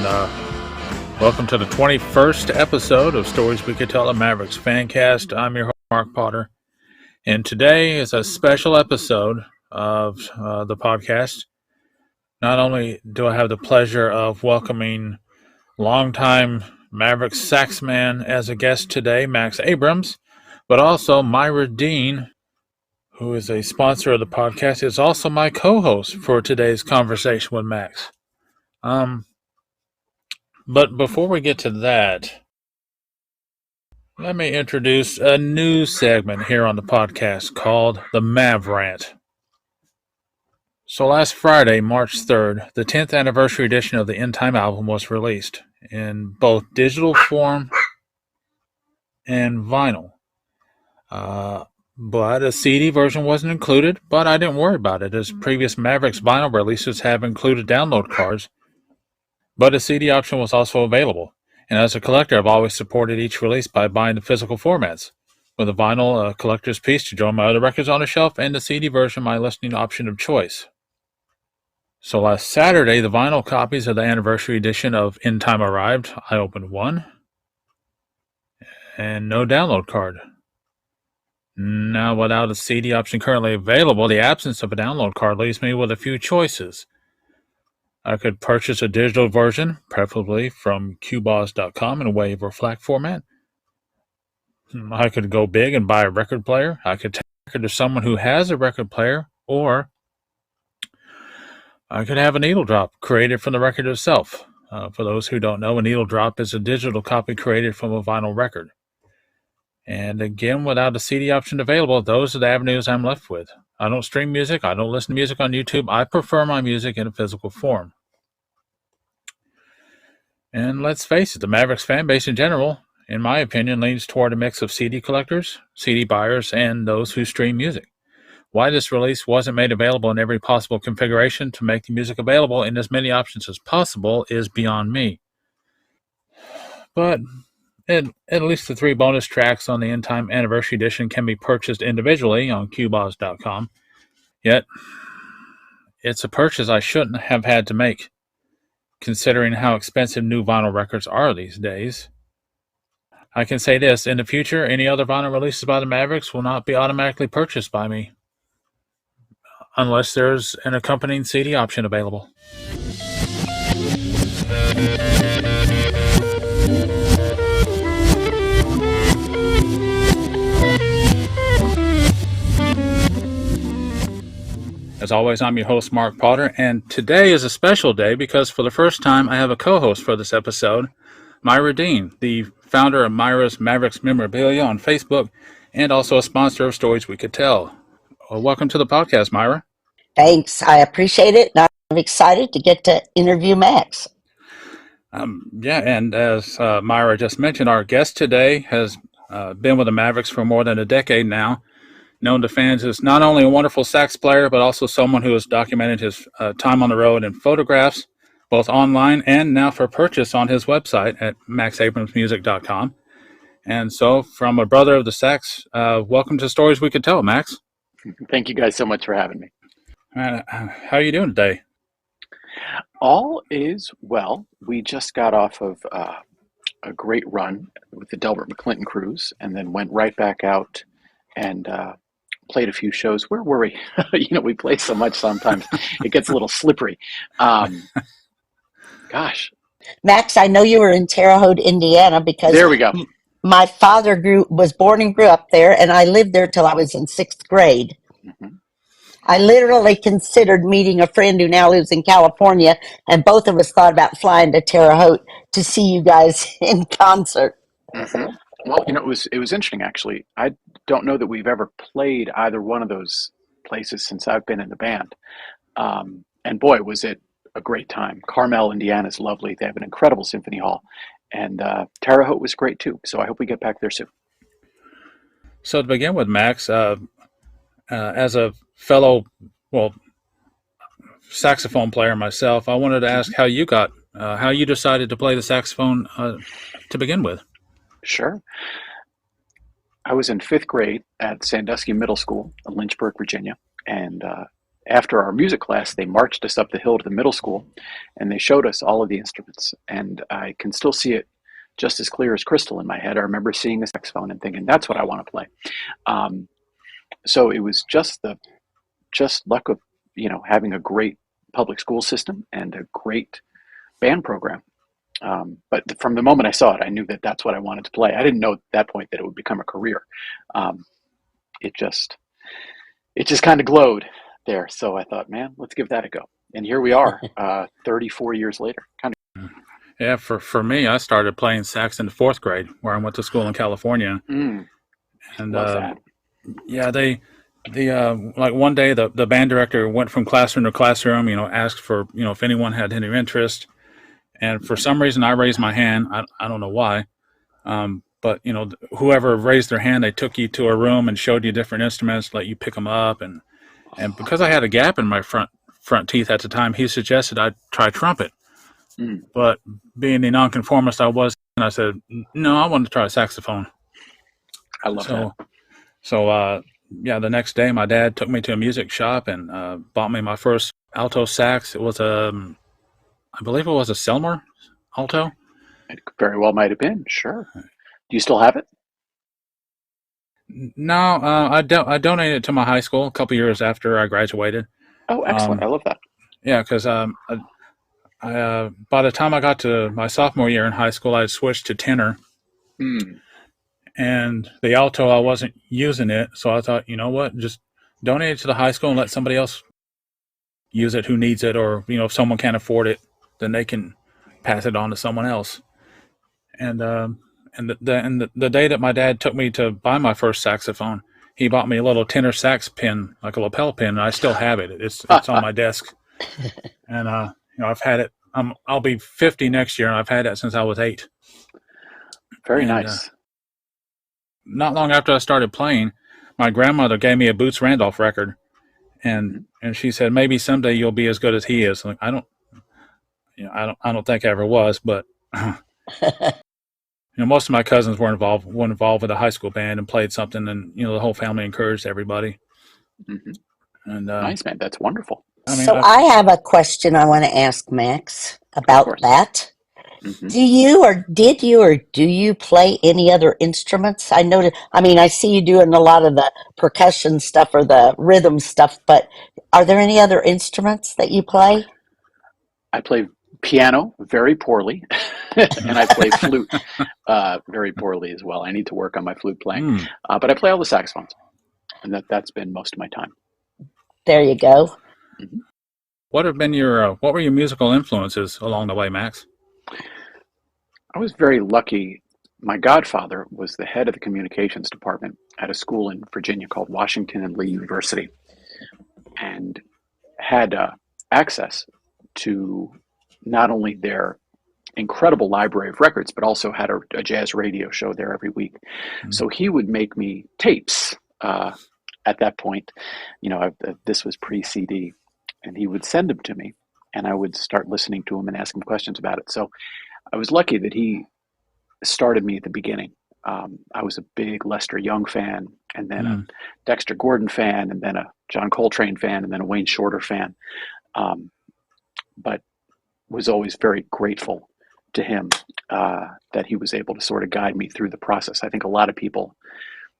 and welcome to the 21st episode of Stories We Could Tell, a Mavericks FANcast. I'm your host, Mark Potter, and today is a special episode of the podcast. Not only do I have the pleasure of welcoming longtime Mavericks saxman as a guest today, Max Abrams, but also Myra Dean, who is a sponsor of the podcast, is also my co-host for today's conversation with Max. But before we get to that, let me introduce a new segment here on the podcast called the Mav Rant. So last Friday, March 3rd, the 10th anniversary edition of the End Time album was released in both digital form and vinyl. But a CD version wasn't included, but I didn't worry about it, as previous Mavericks vinyl releases have included download cards. But a CD option was also available, and as a collector, I've always supported each release by buying the physical formats, with the vinyl a collector's piece to join my other records on the shelf, and the CD version my listening option of choice. So last Saturday, the vinyl copies of the anniversary edition of In Time arrived. I opened one, and no download card. Now, without a CD option currently available, the absence of a download card leaves me with a few choices. I could purchase a digital version, preferably from qboz.com in a WAV or FLAC format. I could go big and buy a record player. I could take a record to someone who has a record player, or I could have a needle drop created from the record itself. For those who don't know, a needle drop is a digital copy created from a vinyl record. And again, without a CD option available, those are the avenues I'm left with. I don't stream music. I don't listen to music on YouTube. I prefer my music in a physical form. And let's face it, the Mavericks fan base in general, in my opinion, leans toward a mix of CD collectors, CD buyers, and those who stream music. Why this release wasn't made available in every possible configuration to make the music available in as many options as possible is beyond me. But at least the 3 bonus tracks on the End Time Anniversary Edition can be purchased individually on qboz.com. Yet, it's a purchase I shouldn't have had to make, considering how expensive new vinyl records are these days. I can say this, in the future, any other vinyl releases by the Mavericks will not be automatically purchased by me, unless there's an accompanying CD option available. As always, I'm your host, Mark Potter, and today is a special day because for the first time I have a co-host for this episode, Myra Dean, the founder of Myra's Mavericks Memorabilia on Facebook, and also a sponsor of Stories We Could Tell. Well, welcome to the podcast, Myra. Thanks. I appreciate it, and I'm excited to get to interview Max. And as Myra just mentioned, our guest today has been with the Mavericks for more than a decade now, known to fans as not only a wonderful sax player, but also someone who has documented his time on the road in photographs, both online and now for purchase on his website at maxabramsmusic.com. And so, from a brother of the sax, welcome to Stories We Could Tell, Max. Thank you guys so much for having me. How are you doing today? All is well. We just got off of a great run with the Delbert McClinton cruise, and then went right back out and played a few shows. Where were we? We play so much sometimes it gets a little slippery. Gosh. Max, I know you were in Terre Haute, Indiana, because there we go. My father was born and grew up there, and I lived there till I was in 6th grade. Mm-hmm. I literally considered meeting a friend who now lives in California, and both of us thought about flying to Terre Haute to see you guys in concert. Mm-hmm. Well, it was interesting, actually. I don't know that we've ever played either one of those places since I've been in the band. And boy, was it a great time. Carmel, Indiana is lovely. They have an incredible symphony hall. And Terre Haute was great too. So I hope we get back there soon. So to begin with, Max, as a fellow, saxophone player myself, I wanted to ask how you decided to play the saxophone to begin with. Sure. I was in 5th grade at Sandusky Middle School in Lynchburg, Virginia, and after our music class, they marched us up the hill to the middle school, and they showed us all of the instruments. And I can still see it just as clear as crystal in my head. I remember seeing the saxophone and thinking, that's what I want to play. So it was just luck of, having a great public school system and a great band program. But from the moment I saw it, I knew that that's what I wanted to play. I didn't know at that point that it would become a career. It just kind of glowed there. So I thought, man, let's give that a go. And here we are, 34 years later. Yeah, for me, I started playing sax in the fourth grade, where I went to school in California. And love that. Yeah, like one day the band director went from classroom to classroom, asked for, if anyone had any interest. And for some reason, I raised my hand. I don't know why. But, whoever raised their hand, they took you to a room and showed you different instruments, let you pick them up. And because I had a gap in my front teeth at the time, he suggested I try trumpet. But being the nonconformist I was, I said, no, I want to try saxophone. I love that. So, the next day, my dad took me to a music shop and bought me my first alto sax. It was I believe it was a Selmer alto. It very well might have been. Sure. Do you still have it? No, I donated it to my high school a couple years after I graduated. Oh, excellent. I love that. Yeah, because by the time I got to my sophomore year in high school, I had switched to tenor. And the alto, I wasn't using it. So I thought, you know what, just donate it to the high school and let somebody else use it who needs it. Or, if someone can't afford it, then they can pass it on to someone else. And the day that my dad took me to buy my first saxophone, he bought me a little tenor sax pin, like a lapel pin, and I still have it. It's on my desk. And, I've had it. I'll be 50 next year, and I've had that since I was 8. Very nice. Not long after I started playing, my grandmother gave me a Boots Randolph record, and she said, maybe someday you'll be as good as he is. Like, I don't think I ever was, but most of my cousins were involved with a high school band and played something, and the whole family encouraged everybody. And nice, man. That's wonderful. I have a question I want to ask Max about that. Do you play any other instruments? I see you doing a lot of the percussion stuff or the rhythm stuff, but are there any other instruments that you play? I play piano very poorly, and I play flute very poorly as well. I need to work on my flute playing, but I play all the saxophones, and that's been most of my time. There you go. What were your musical influences along the way, Max? I was very lucky. My godfather was the head of the communications department at a school in Virginia called Washington and Lee University, and had access to not only their incredible library of records, but also had a jazz radio show there every week. So he would make me tapes at that point. This was pre-CD, and he would send them to me, and I would start listening to them and ask him questions about it. So I was lucky that he started me at the beginning. I was a big Lester Young fan, and then a Dexter Gordon fan, and then a John Coltrane fan, and then a Wayne Shorter fan. But was always very grateful to him that he was able to sort of guide me through the process. I think a lot of people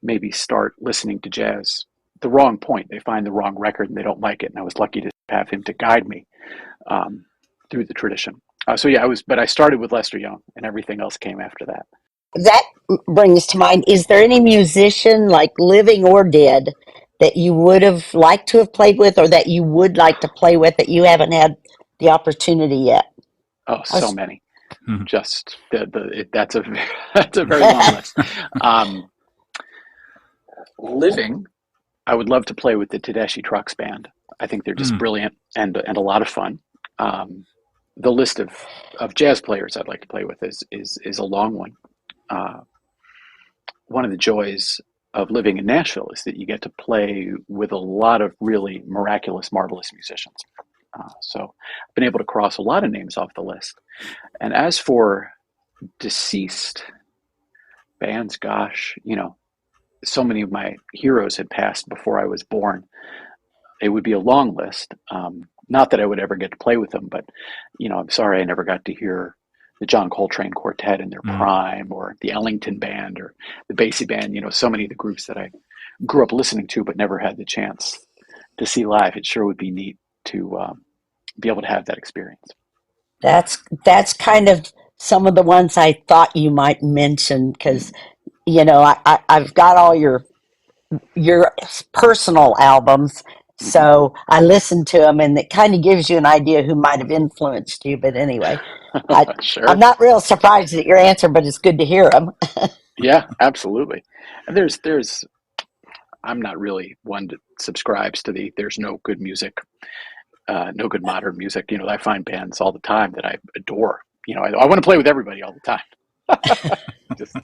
maybe start listening to jazz at the wrong point. They find the wrong record and they don't like it. And I was lucky to have him to guide me through the tradition. But I started with Lester Young, and everything else came after that. That brings to mind, is there any musician, like living or dead, that you would have liked to have played with, or that you would like to play with that you haven't had the opportunity yet? Oh, so many. Just that's a very long list. Living, I would love to play with the Tedeschi Trucks band. I think they're just brilliant and a lot of fun. The list of jazz players I'd like to play with is a long one. One of the joys of living in Nashville is that you get to play with a lot of really miraculous, marvelous musicians. So I've been able to cross a lot of names off the list. And as for deceased bands, gosh, so many of my heroes had passed before I was born. it would be a long list. Not that I would ever get to play with them, but I'm sorry I never got to hear the John Coltrane Quartet in their prime, or the Ellington Band, or the Basie Band. So many of the groups that I grew up listening to, but never had the chance to see live. It sure would be neat to be able to have that experience. That's kind of some of the ones I thought you might mention, because I've got all your personal albums, so I listened to them, and it kind of gives you an idea who might have influenced you. But anyway, I'm Sure. not real surprised at your answer, but it's good to hear them. Yeah, absolutely. And there's I'm not really one that subscribes to there's no good music, no good modern music. I find bands all the time that I adore. I want to play with everybody all the time. Just,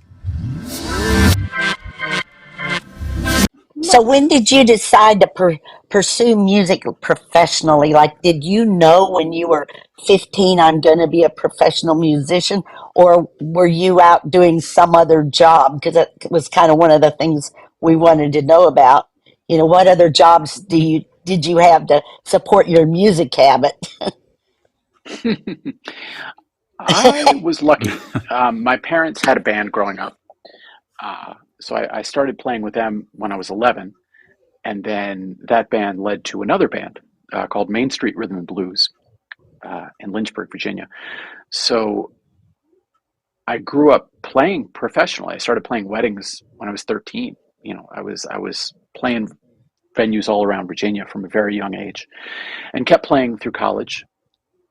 So when did you decide to pursue music professionally? Like, did you know when you were 15, I'm going to be a professional musician, or were you out doing some other job? Because it was kind of one of the things we wanted to know about. What other jobs did you have to support your music habit? I was lucky. My parents had a band growing up. So I started playing with them when I was 11. And then that band led to another band called Main Street Rhythm and Blues in Lynchburg, Virginia. So I grew up playing professionally. I started playing weddings when I was 13. I was playing venues all around Virginia from a very young age, and kept playing through college.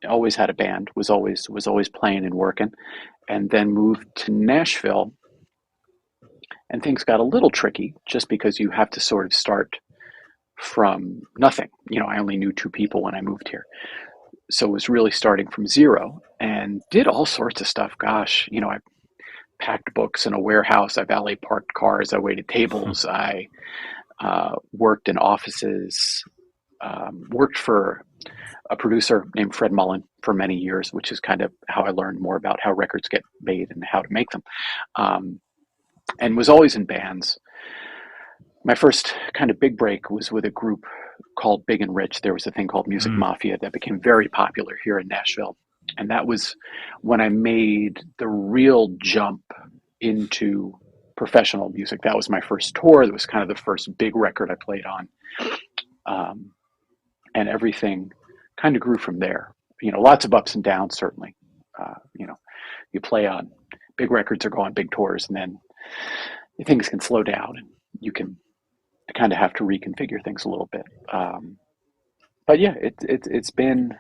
Always had a band. Was always playing and working, and then moved to Nashville. And things got a little tricky, just because you have to sort of start from nothing. I only knew 2 people when I moved here, so it was really starting from zero, and did all sorts of stuff. Gosh, I packed books in a warehouse. I valet parked cars. I waited tables. I worked in offices. Worked for a producer named Fred Mullen for many years, which is kind of how I learned more about how records get made and how to make them. And was always in bands. My first kind of big break was with a group called Big and Rich. There was a thing called Music Mafia that became very popular here in Nashville. And that was when I made the real jump into professional music. That was my first tour. That was kind of the first big record I played on. And everything kind of grew from there. Lots of ups and downs, certainly. You play on big records or go on big tours, and then things can slow down, and you can kind of have to reconfigure things a little bit. But yeah, it's been,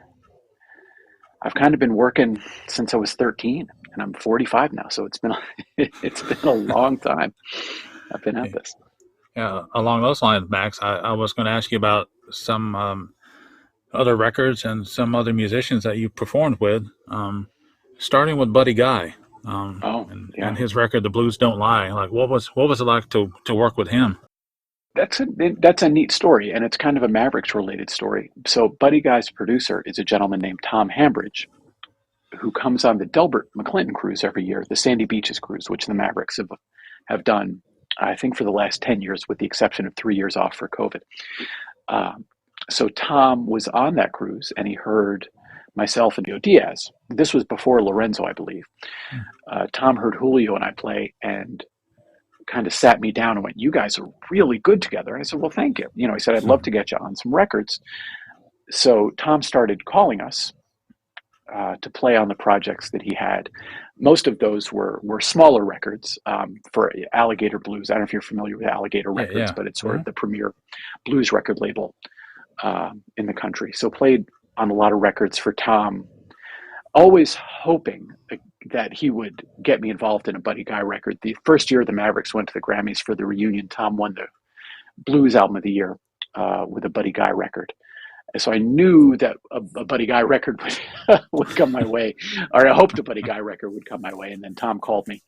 I've kind of been working since I was 13, and I'm 45 now, so it's been a long time I've been at this. Yeah, along those lines, Max, I was going to ask you about some other records and some other musicians that you performed with, starting with Buddy Guy, and his record, "The Blues Don't Lie." Like, what was it like to work with him? That's a neat story, and it's kind of a Mavericks related story. So Buddy Guy's producer is a gentleman named Tom Hambridge, who comes on the Delbert McClinton cruise every year, the Sandy Beaches cruise, which the Mavericks have done, I think, for the last 10 years, with the exception of 3 years off for COVID. So Tom was on that cruise, and he heard myself and Julio Diaz. This was before Lorenzo, I believe. Tom heard Julio and I play, and kind of sat me down and went, "You guys are really good together." And I said, "Well, thank you." He said, "I'd love to get you on some records." So Tom started calling us to play on the projects that he had. Most of those were smaller records for Alligator Blues. I don't know if you're familiar with Alligator Records, but it's sort of the premier blues record label in the country. So played on a lot of records for Tom, always hoping that he would get me involved in a Buddy Guy record. The first year the Mavericks went to the Grammys for the reunion, Tom won the Blues Album of the Year with a Buddy Guy record. So I knew that a Buddy Guy record would come my way, or I hoped a Buddy Guy record would come my way. And then Tom called me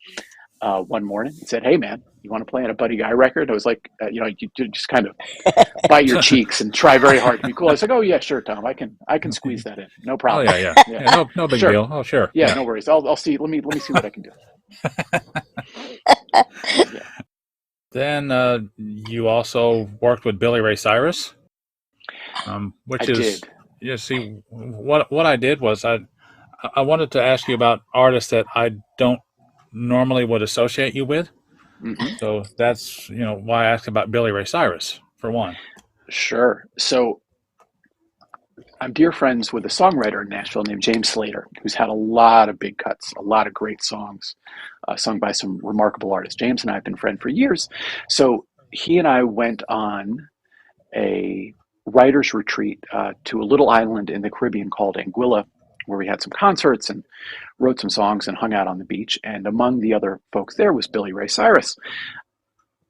one morning and said, "Hey man, you want to play on a Buddy Guy record?" I was like, you just kind of bite your cheeks and try very hard to be cool. I was like, "Oh yeah, sure, Tom, I can squeeze that in, no problem." Oh yeah. No big deal. Oh sure. Yeah, no worries. I'll see. Let me see what I can do. Then you also worked with Billy Ray Cyrus. which I is, did. see, what I did was I wanted to ask you about artists that I don't normally would associate you with. Hmm. So that's, why I asked about Billy Ray Cyrus, for one. Sure. So I'm dear friends with a songwriter in Nashville named James Slater, who's had a lot of big cuts, a lot of great songs sung by some remarkable artists. James and I have been friends for years. So he and I went on a writer's retreat to a little island in the Caribbean called Anguilla, where we had some concerts and wrote some songs and hung out on the beach. And among the other folks there was Billy Ray Cyrus.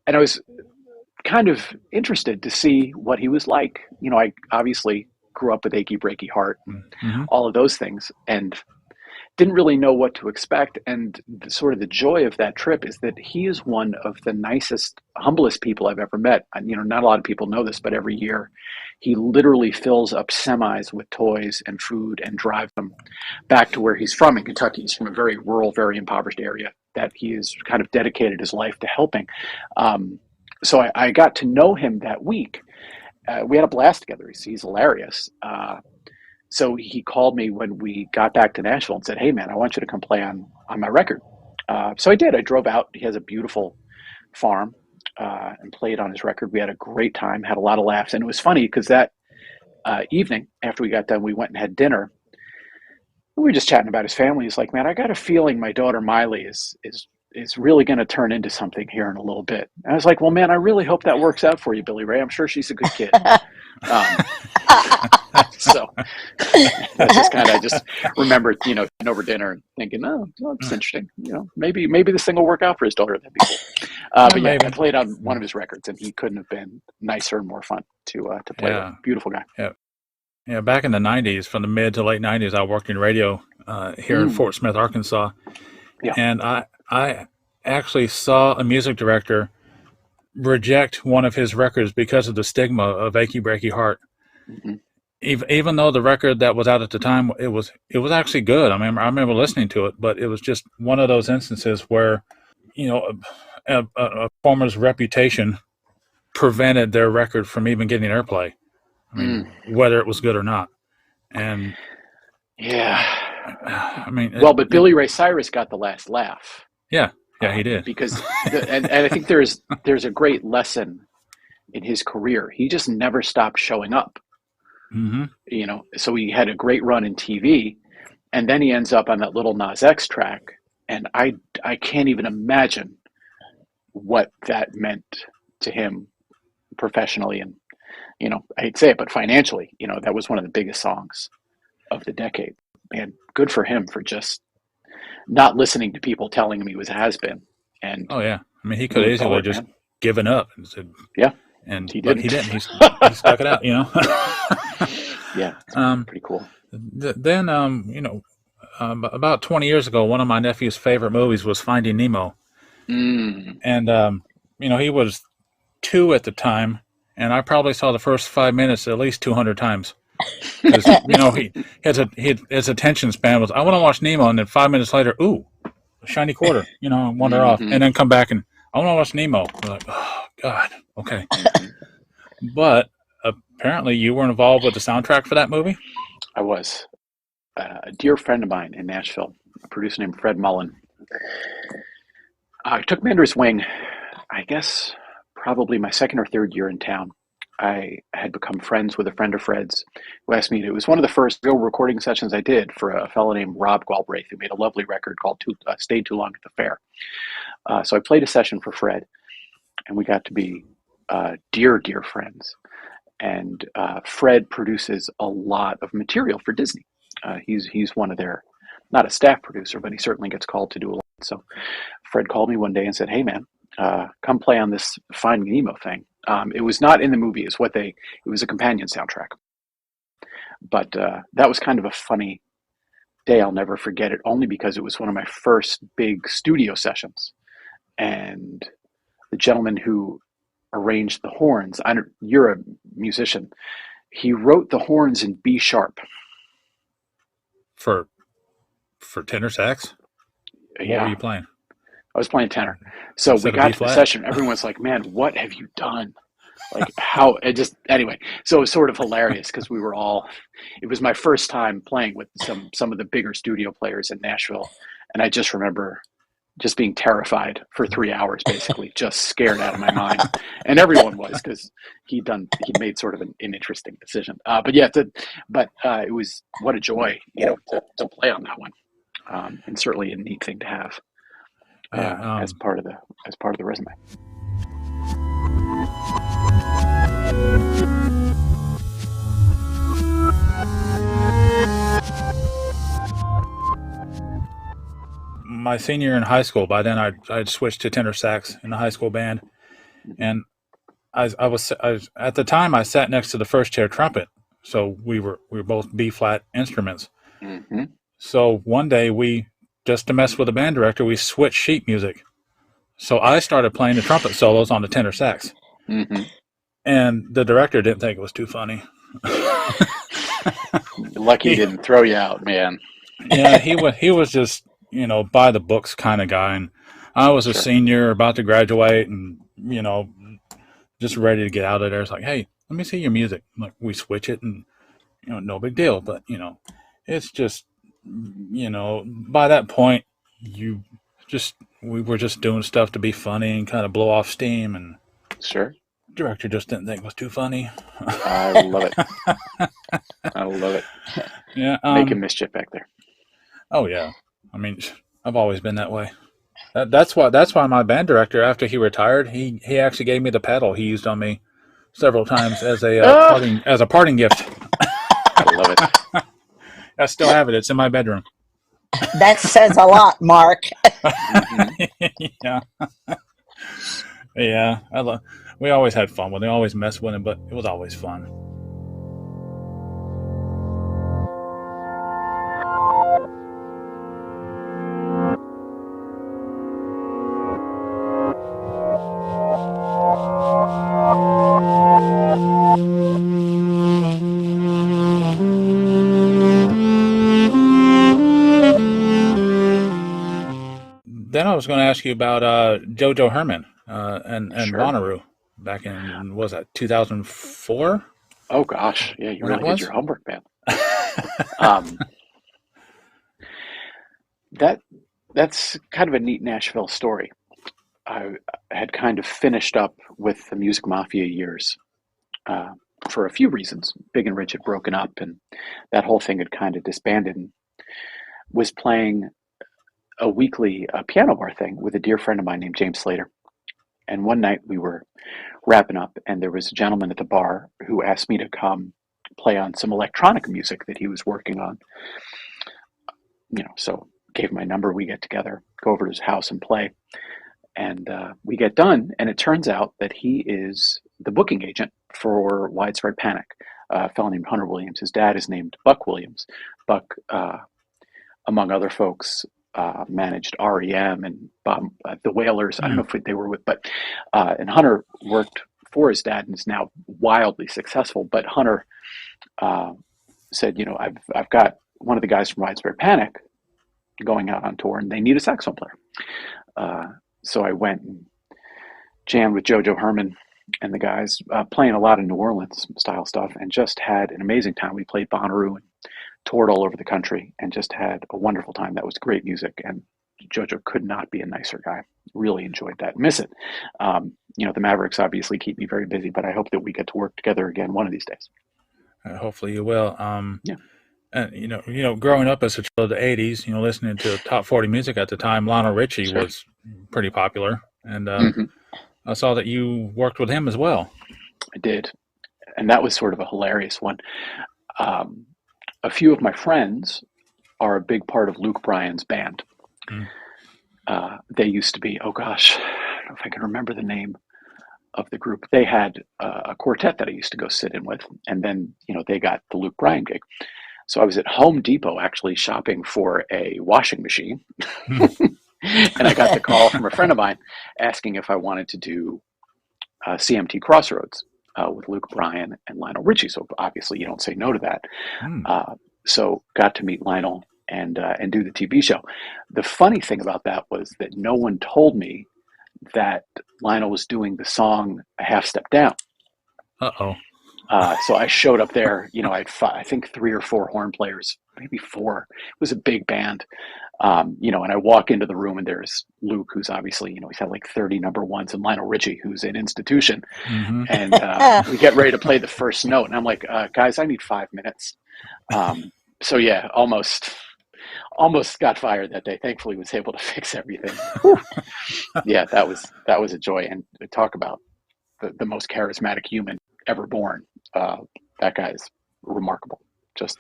And I was kind of interested to see what he was like. I obviously grew up with Achy Breaky Heart and Mm-hmm. all of those things, and didn't really know what to expect. And sort of the joy of that trip is that he is one of the nicest, humblest people I've ever met. And, not a lot of people know this, but every year he literally fills up semis with toys and food and drives them back to where he's from in Kentucky. He's from a very rural, very impoverished area that he has kind of dedicated his life to helping. So I got to know him that week. We had a blast together. He's hilarious. So he called me when we got back to Nashville and said, "Hey, man, I want you to come play on my record." So I did. I drove out. He has a beautiful farm and played on his record. We had a great time, had a lot of laughs. And it was funny because that evening after we got done, we went and had dinner. We were just chatting about his family. He's like, "Man, I got a feeling my daughter Miley is really going to turn into something here in a little bit." And I was like, "Well, man, I really hope that works out for you, Billy Ray. I'm sure she's a good kid." So that's just kind of, I just remembered, over dinner and thinking, "Oh, that's interesting. Maybe this thing will work out for his daughter. That'd be cool." But yeah, I played on one of his records, and he couldn't have been nicer and more fun to play with. Beautiful guy. Yeah, back in the 90s, from the mid to late 90s, I worked in radio here in Fort Smith, Arkansas. Yeah. And I actually saw a music director reject one of his records because of the stigma of Achy Breaky Heart. Mm-hmm. Even though the record that was out at the time, it was actually good. I remember listening to it, but it was just one of those instances where, a performer's reputation prevented their record from even getting airplay. Whether it was good or not. And yeah, but Billy Ray Cyrus got the last laugh. Yeah, he did. Because and I think there's a great lesson in his career. He just never stopped showing up. Mm-hmm. So he had a great run in TV, and then he ends up on that Little Nas X track, and I can't even imagine what that meant to him professionally, and I hate to say it, but financially, that was one of the biggest songs of the decade. And good for him for just not listening to people telling him he was a has-been. And oh yeah, he could easily just given up and said, yeah, and he didn't. He didn't. He stuck it out. Yeah, pretty cool. Then about 20 years ago, one of my nephew's favorite movies was Finding Nemo, and he was 2 at the time, and I probably saw the first 5 minutes at least 200 times. Because his attention span was, I want to watch Nemo, and then 5 minutes later, ooh, a shiny quarter, wander off, and then come back and I want to watch Nemo. We're like, oh God, okay. But apparently, you were involved with the soundtrack for that movie. I was. A dear friend of mine in Nashville, a producer named Fred Mullen, took me under his wing. I guess probably my second or third year in town. I had become friends with a friend of Fred's who asked me to. It was one of the first real recording sessions I did for a fellow named Rob Galbraith, who made a lovely record called Stayed Too Long at the Fair. So I played a session for Fred, and we got to be dear, dear friends. And Fred produces a lot of material for Disney. He's one of their, not a staff producer, but he certainly gets called to do a lot. So Fred called me one day and said, "Hey, man, come play on this Finding Nemo thing." It was not in the movie. It was a companion soundtrack. But that was kind of a funny day. I'll never forget it, only because it was one of my first big studio sessions. And the gentleman who arranged the horns, you're a musician, he wrote the horns in B sharp. For tenor sax? Yeah. What were you playing? I was playing tenor. So we got to the session. Everyone's like, "Man, what have you done?" Like how it just anyway. So it was sort of hilarious because we were all. It was my first time playing with some of the bigger studio players in Nashville, and I just remember just being terrified for 3 hours, basically, just scared out of my mind, and everyone was because he'd made sort of an interesting decision. But yeah, it was what a joy, to play on that one, and certainly a neat thing to have Yeah. as part of the resume. My senior year in high school, by then I'd switched to tenor sax in the high school band, and I was at the time I sat next to the first chair trumpet, so we were both B flat instruments. Mm-hmm. So one day just to mess with the band director, we switched sheet music. So I started playing the trumpet solos on the tenor sax, and the director didn't think it was too funny. Lucky he didn't throw you out, man. Yeah, he was just by the books kind of guy, and I was a senior about to graduate, and just ready to get out of there. It's like, hey, let me see your music. Like, we switch it, and no big deal. But it's just by that point we were just doing stuff to be funny and kind of blow off steam, and director just didn't think it was too funny. I love it. I love it. Yeah, making mischief back there. Oh yeah, I mean, I've always been that way. That's why my band director, after he retired, he actually gave me the pedal he used on me several times as a parting gift. I love it. I still have it. It's in my bedroom. That says a lot, Mark. Yeah. Yeah. We always had fun with it. We always messed with him, but it was always fun. Then I was going to ask you about JoJo Herman and Bonnaroo back in, was that 2004? Oh gosh, yeah, you really did your homework, man. That's kind of a neat Nashville story. I had kind of finished up with the Music Mafia years for a few reasons. Big and Rich had broken up, and that whole thing had kind of disbanded, and was playing a weekly piano bar thing with a dear friend of mine named James Slater. And one night we were wrapping up, and there was a gentleman at the bar who asked me to come play on some electronic music that he was working on. So gave him my number, we get together, go over to his house and play. And we get done, and it turns out that he is the booking agent for Widespread Panic, a fellow named Hunter Williams. His dad is named Buck Williams. Buck, among other folks, managed REM and the Wailers. I don't know if they were with, but and Hunter worked for his dad and is now wildly successful. But Hunter said, I've got one of the guys from Widespread Panic going out on tour, and they need a saxophone player. So I went and jammed with JoJo Herman and the guys, playing a lot of New Orleans style stuff, and just had an amazing time. We played Bonnaroo and toured all over the country and just had a wonderful time. That was great music, and JoJo could not be a nicer guy. Really enjoyed that. Miss it. The Mavericks obviously keep me very busy, but I hope that we get to work together again one of these days. Hopefully you will. Yeah. And growing up as a child of the '80s, listening to top 40 music at the time, Lionel Richie was pretty popular, and I saw that you worked with him as well. I did, and that was sort of a hilarious one. A few of my friends are a big part of Luke Bryan's band. They used to be, oh gosh, I don't know if I can remember the name of the group. They had a quartet that I used to go sit in with, and then they got the Luke Bryan gig. So I was at Home Depot actually shopping for a washing machine. And I got the call from a friend of mine asking if I wanted to do CMT Crossroads with Luke Bryan and Lionel Richie. So obviously you don't say no to that. So got to meet Lionel and do the TV show. The funny thing about that was that no one told me that Lionel was doing the song A Half Step Down. Uh-oh. So I showed up there. I had I think 3 or 4 horn players, maybe 4. It was a big band. And I walk into the room and there's Luke, who's obviously, he's had like 30 number ones, and Lionel Richie, who's an institution. Mm-hmm. And we get ready to play the first note. And I'm like, guys, I need 5 minutes. So yeah, almost got fired that day. Thankfully was able to fix everything. Yeah, that was a joy. And talk about the most charismatic human ever born. That guy is remarkable. Just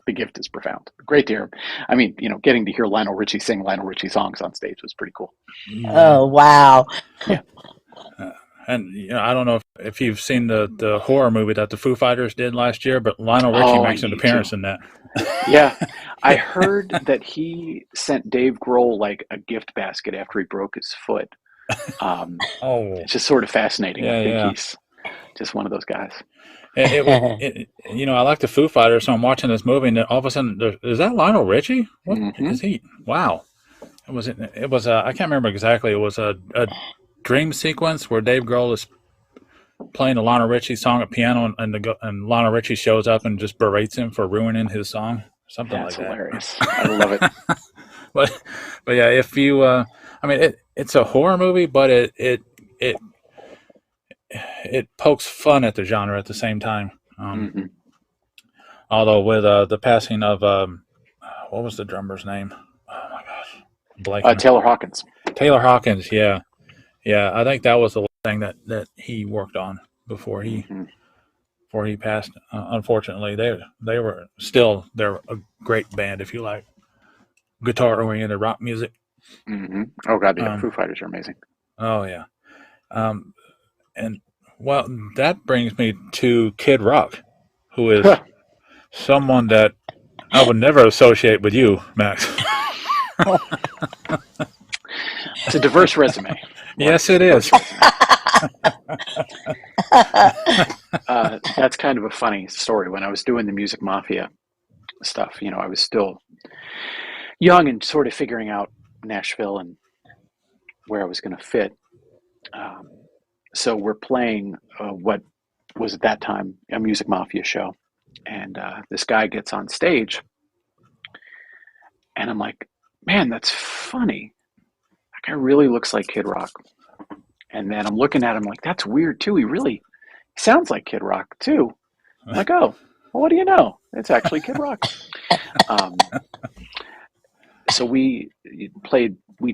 the gift is profound. Great to hear him. I mean, getting to hear Lionel Richie sing Lionel Richie songs on stage was pretty cool. Oh, wow. Yeah. And I don't know if you've seen the horror movie that the Foo Fighters did last year, but Lionel Richie makes an appearance in that. Yeah. I heard that he sent Dave Grohl like a gift basket after he broke his foot. It's just sort of fascinating. Yeah, I think he's just one of those guys. I like the Foo Fighters, so I'm watching this movie, and then all of a sudden, is that Lionel Richie? What is he? Wow. It was I can't remember exactly. It was a dream sequence where Dave Grohl is playing a Lionel Richie song at piano, and Lionel Richie shows up and just berates him for ruining his song. Something like that. That's hilarious. I love it. but yeah, if you, it's a horror movie, but it pokes fun at the genre at the same time. Although with the passing of what was the drummer's name? Oh my gosh, Taylor Hawkins. Taylor Hawkins, yeah. I think that was the thing that he worked on before he passed. Unfortunately, they're a great band if you like guitar oriented rock music. Oh god, the Foo Fighters are amazing. Oh yeah, and well, that brings me to Kid Rock, who is someone that I would never associate with you, Max. It's a diverse resume. Yes, it is. That's kind of a funny story. When I was doing the Music Mafia stuff, I was still young and sort of figuring out Nashville and where I was going to fit. So we're playing what was at that time a Music Mafia show. And this guy gets on stage and I'm like, man, that's funny. That guy really looks like Kid Rock. And then I'm looking at him like, that's weird too. He really sounds like Kid Rock too. I'm like, oh, well, what do you know? It's actually Kid Rock. So we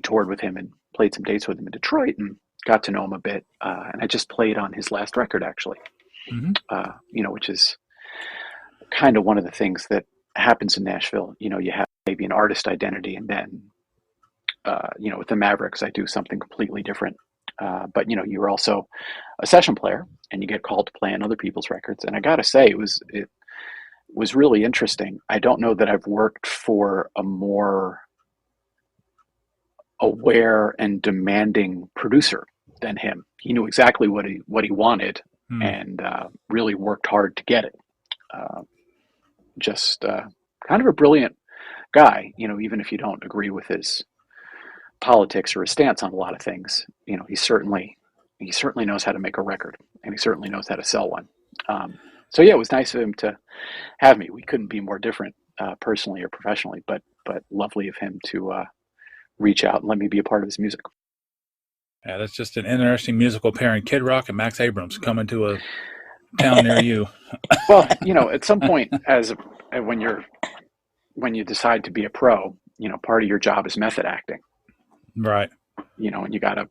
toured with him and played some dates with him in Detroit and got to know him a bit. And I just played on his last record, actually, which is kind of one of the things that happens in Nashville. You have maybe an artist identity, and then, with the Mavericks, I do something completely different. But you're also a session player, and you get called to play on other people's records. And I got to say, it was really interesting. I don't know that I've worked for a more aware and demanding producer than him. He knew exactly what he wanted, and really worked hard to get it. Just kind of a brilliant guy, even if you don't agree with his politics or his stance on a lot of things. He certainly knows how to make a record, and he certainly knows how to sell one. So yeah, it was nice of him to have me. We couldn't be more different, personally or professionally, but lovely of him to reach out and let me be a part of his music. Yeah, that's just an interesting musical pairing. Kid Rock and Max Abrams coming to a town near you. Well, at some point, when you decide to be a pro, part of your job is method acting. Right. And you gotta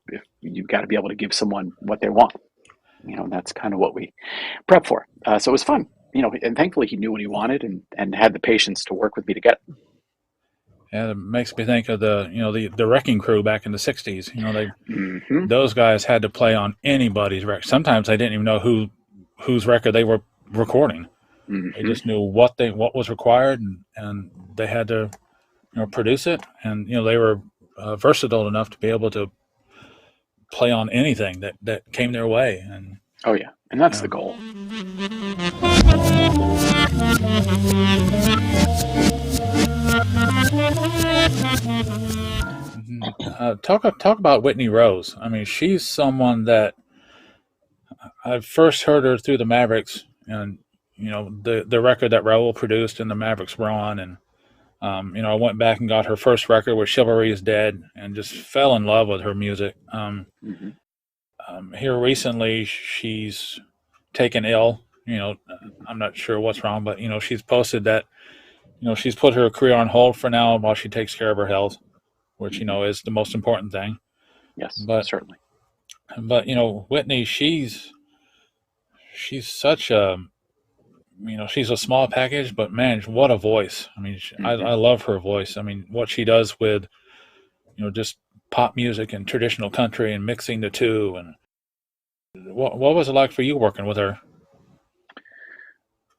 be able to give someone what they want. And that's kind of what we prep for. So it was fun. And thankfully he knew what he wanted and had the patience to work with me to get it. Yeah, it makes me think of the Wrecking Crew back in the 60s. Those guys had to play on anybody's record. Sometimes they didn't even know whose record they were recording. They just knew what was required, and they had to produce it. And they were versatile enough to be able to play on anything that came their way. And oh yeah, and that's the goal. Talk about Whitney Rose. I mean, she's someone that I first heard her through the Mavericks, and the record that Raul produced and the Mavericks were on, and I went back and got her first record, where Chivalry is Dead, and just fell in love with her music. Hmm. Here recently, she's taken ill. I'm not sure what's wrong, but she's posted that she's put her career on hold for now while she takes care of her health, which Hmm. is the most important thing. Yes, But certainly. Whitney, she's such a she's a small package, but man, what a voice! I mean, Hmm. I love her voice. I mean, what she does with just pop music and traditional country and mixing the two. And what was it like for you working with her?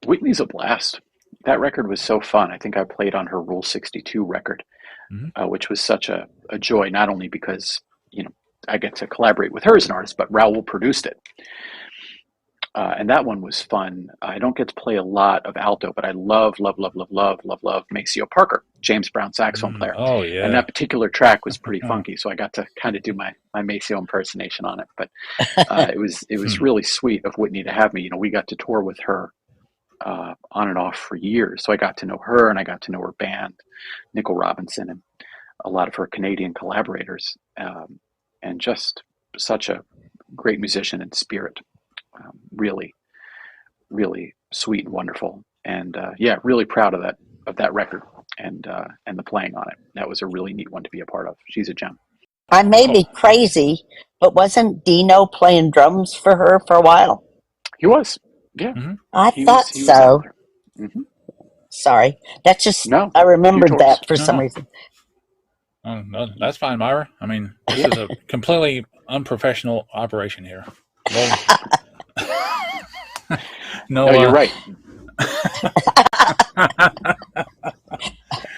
Whitney's a blast. That record was so fun. I think I played on her Rule 62 record, Hmm. which was such a joy, not only because, you know, I get to collaborate with her as an artist, but Raul produced it. And that one was fun. I don't get to play a lot of alto, but I love Maceo Parker, James Brown saxophone player. Oh And yeah. that particular track was pretty funky, so I got to kind of do my Maceo impersonation on it. But it was Hmm. really sweet of Whitney to have me. You know, we got to tour with her on and off for years, so I got to know her and I got to know her band, Nickel Robinson, and a lot of her Canadian collaborators, and just such a great musician and spirit. Really, really sweet and wonderful, and yeah, really proud of that record and the playing on it. That was a really neat one to be a part of. She's a gem. I may Oh, be crazy, but wasn't Dino playing drums for her for a while? He was, yeah, hmm I he was thought he was out so. there. Hmm. Sorry. That's just, No, I true remembered choice. that for no, some no, reason. oh, no, that's fine, Myra. I mean, this Yeah, is a completely unprofessional operation here. Well, no, no, you're right.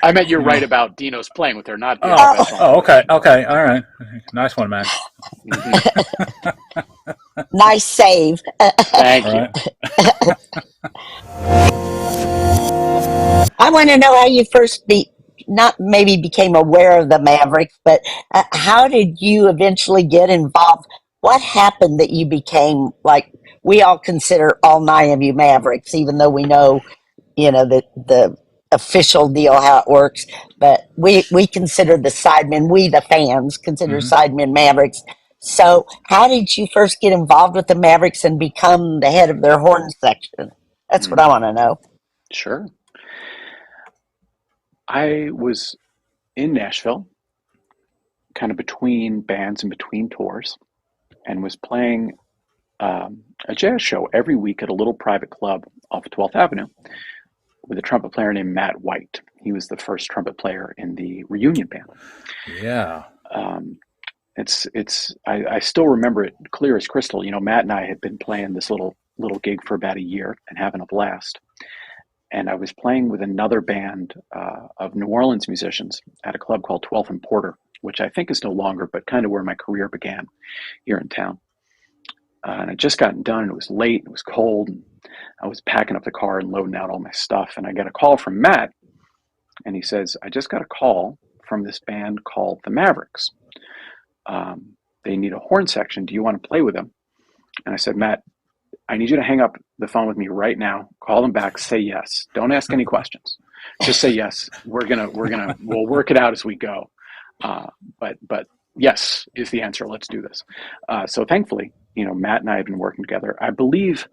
I meant you're right no. about Dino's playing with her, not the Oh, Oh, unprofessional oh, okay, operation. okay, all right. Nice one, man. Hmm. nice save. Thank All you. right. I want to know how you first not maybe became aware of the Mavericks, but how did you eventually get involved? What happened that you became like, we all consider all nine of you Mavericks, even though we know, the official deal, how it works, but we consider the sidemen, we the fans consider Hmm. sidemen Mavericks. So how did you first get involved with the Mavericks and become the head of their horn section? That's what I Hmm. want to know. Sure. I was in Nashville, kind of between bands and between tours, and was playing a jazz show every week at a little private club off of 12th Avenue with a trumpet player named Matt White. He was the first trumpet player in the reunion band. Yeah. Um, I still remember it clear as crystal. You know, Matt and I had been playing this little gig for about a year and having a blast. And I was playing with another band of New Orleans musicians at a club called 12th and Porter, which I think is no longer, but kind of where my career began here in town. And I'd just gotten done, and it was late, it was cold, and I was packing up the car and loading out all my stuff. And I got a call from Matt, and he says, I just got a call from this band called the Mavericks. They need a horn section. Do you want to play with them? And I said, Matt, I need you to hang up the phone with me right now. Call them back. Say yes. Don't ask any questions. Just say yes. We'll work it out as we go. Uh, but yes is the answer. Let's do this. So thankfully, you know, Matt and I have been working together. I believe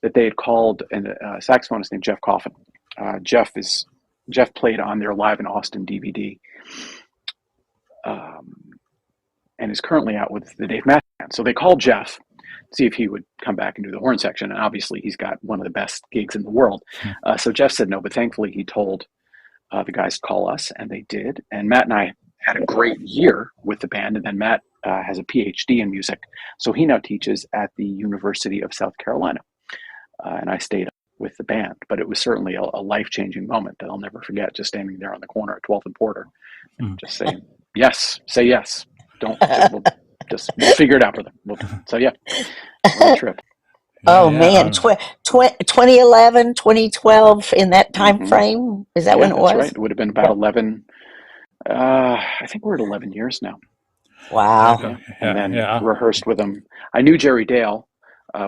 that they had called a saxophonist named Jeff Coffin. Jeff played on their Live in Austin DVD, um, and is currently out with the Dave Matthews Band. So they called Jeff, see if he would come back and do the horn section. And obviously, he's got one of the best gigs in the world. So Jeff said no, but thankfully, he told the guys to call us, and they did. And Matt and I had a great year with the band. And then Matt has a PhD in music, so he now teaches at the University of South Carolina. And I stayed with the band, but it was certainly a life-changing moment that I'll never forget. Just standing there on the corner at 12th and Porter, and Mm. just saying yes, say yes. Don't we'll figure it out, brother. So yeah, what a trip. Yeah, Oh yeah. man, 2011, 2012, in that time Hmm. frame? Is that Yeah, when it that's right. was? It would have been about Yeah. 11. I think we're at 11 years now. Yeah, Wow. Yeah, and yeah, then yeah. rehearsed with them. I knew Jerry Dale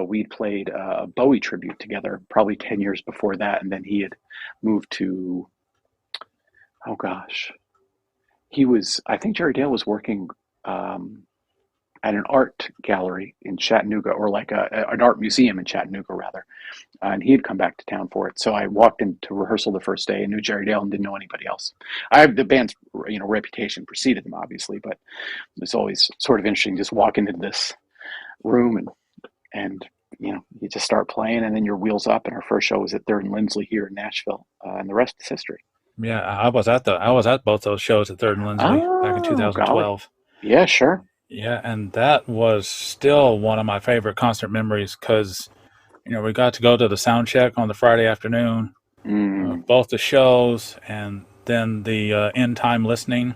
we'd played a Bowie tribute together probably 10 years before that. And then he had moved to, oh gosh, I think Jerry Dale was working at an art gallery in Chattanooga, or like an art museum in Chattanooga, rather. And he had come back to town for it. So I walked into rehearsal the first day and knew Jerry Dale and didn't know anybody else. The band's reputation preceded them, obviously, but it's always sort of interesting just walk into this room and you just start playing, and then your wheels up. And our first show was at Third and Lindsley here in Nashville, and the rest is history. Yeah, I was at both those shows at Third and Lindsley back in 2012. Golly. Yeah, sure. Yeah, and that was still one of my favorite concert memories because, we got to go to the sound check on the Friday afternoon, both the shows, and then the end time listening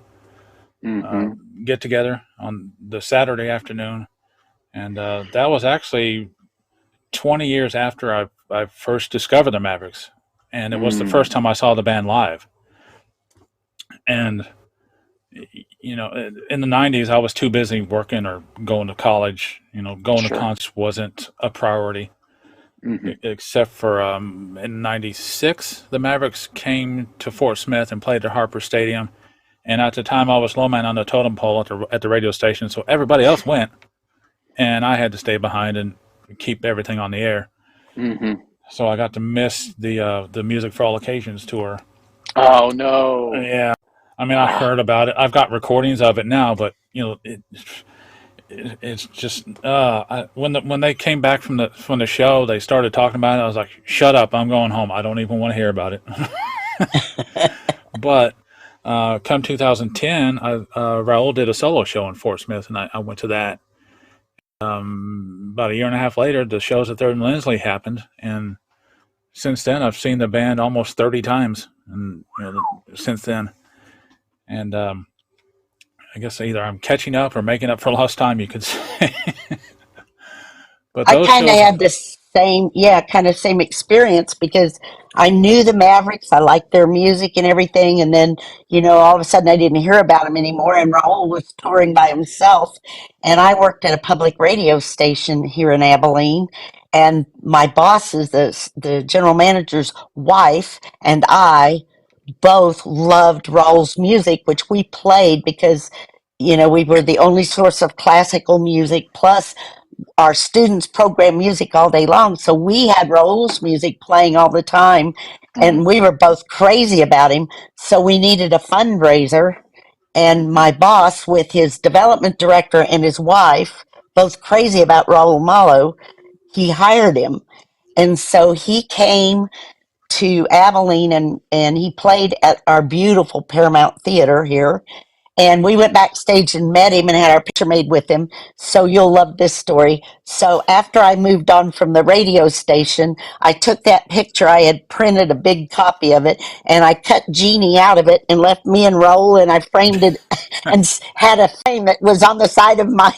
get together on the Saturday afternoon. And that was actually 20 years after I first discovered the Mavericks. And it was the first time I saw the band live. And, in the 90s, I was too busy working or going to college. Going to concerts wasn't a priority. Except for in 96, the Mavericks came to Fort Smith and played at Harper Stadium. And at the time, I was low man on the totem pole at the radio station. So everybody else went. And I had to stay behind and keep everything on the air. So I got to miss the Music for All Occasions tour. Oh, no. Yeah. I mean, I heard about it. I've got recordings of it now, but, it's just when they came back from the show, they started talking about it. I was like, shut up, I'm going home. I don't even want to hear about it. But come 2010, Raul did a solo show in Fort Smith, and I went to that. About a year and a half later, the shows at Third and Lindsley happened, and since then I've seen the band almost 30 times, and since then, and I guess either I'm catching up or making up for lost time, you could say. But I kind of had the same experience because I knew the Mavericks. I liked their music and everything. And then, all of a sudden I didn't hear about them anymore. And Raul was touring by himself. And I worked at a public radio station here in Abilene. And my boss is the general manager's wife, and I both loved Raul's music, which we played because, we were the only source of classical music. Plus, our students program music all day long. So we had Raul's music playing all the time, and we were both crazy about him. So we needed a fundraiser, and my boss, with his development director and his wife, both crazy about Raul Malo, he hired him. And so he came to Abilene and he played at our beautiful Paramount Theater here. And we went backstage and met him and had our picture made with him. So you'll love this story. So after I moved on from the radio station, I took that picture. I had printed a big copy of it, and I cut Jeannie out of it and left me and Raul, and I framed it and had a frame that was on the side of my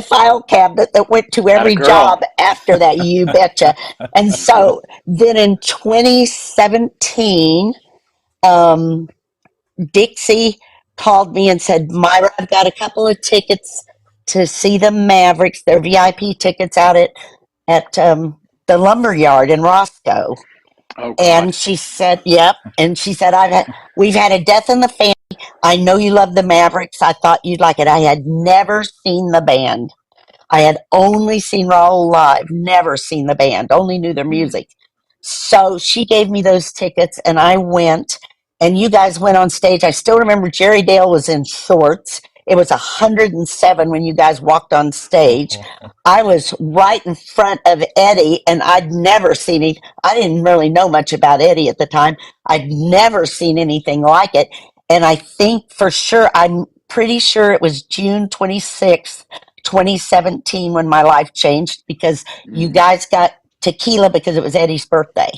file cabinet that went to every job after that, you betcha. And so then in 2017, Dixie called me and said, Myra, I've got a couple of tickets to see the Mavericks. They're VIP tickets out at the lumber yard in Roscoe. Oh, and she said, yep. And she said, we've had a death in the family. I know you love the Mavericks. I thought you'd like it. I had never seen the band. I had only seen Raul live, never seen the band, only knew their music. So she gave me those tickets, and I went. And you guys went on stage. I still remember Jerry Dale was in shorts. It was 107 when you guys walked on stage. I was right in front of Eddie, and I'd never seen it. I didn't really know much about Eddie at the time. I'd never seen anything like it. And I think for sure, I'm pretty sure it was June 26th, 2017 when my life changed, because you guys got tequila because it was Eddie's birthday.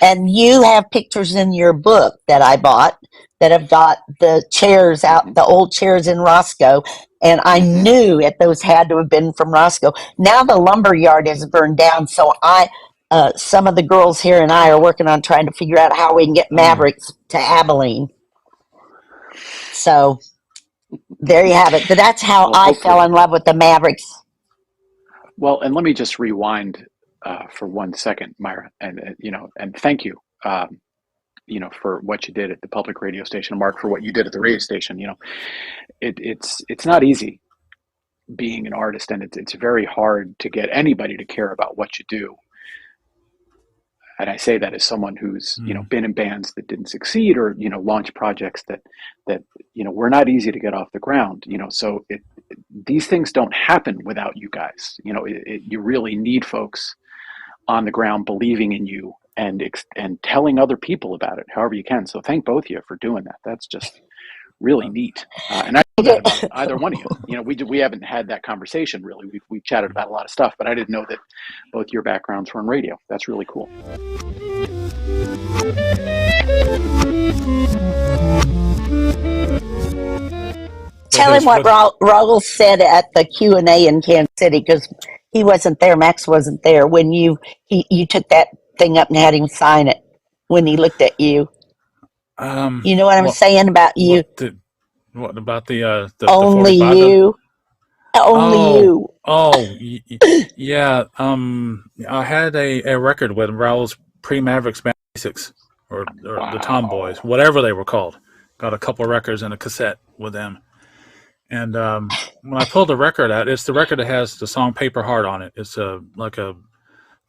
And you have pictures in your book that I bought that have got the chairs out, the old chairs in Roscoe. And I knew that those had to have been from Roscoe. Now the lumber yard is burned down. So some of the girls here and I are working on trying to figure out how we can get Mavericks to Abilene. So there you have it. But that's how I fell in love with the Mavericks. Well, and let me just rewind for 1 second, Myra, and thank you, for what you did at the public radio station, Mark, for what you did at the radio station. It's not easy being an artist, and it's very hard to get anybody to care about what you do. And I say that as someone who's been in bands that didn't succeed, or launched projects that were not easy to get off the ground. So these things don't happen without you guys. You really need folks on the ground believing in you and telling other people about it however you can. So thank both of you for doing that. That's just really neat. And I know that about either one of you. We haven't had that conversation really. We've chatted about a lot of stuff, but I didn't know that both your backgrounds were in radio. That's really cool. Tell him what Raul said at the Q&A in Kansas City, because he wasn't there. Max wasn't there when you took that thing up and had him sign it when he looked at you. You know what I'm saying about you? What about the only 45? you? Only you. Oh, yeah. I had a record with Raul's pre-Mavericks Basics, or the Tomboys, whatever they were called. Got a couple of records and a cassette with them. And when I pulled the record out, it's the record that has the song Paper Heart on it. It's like a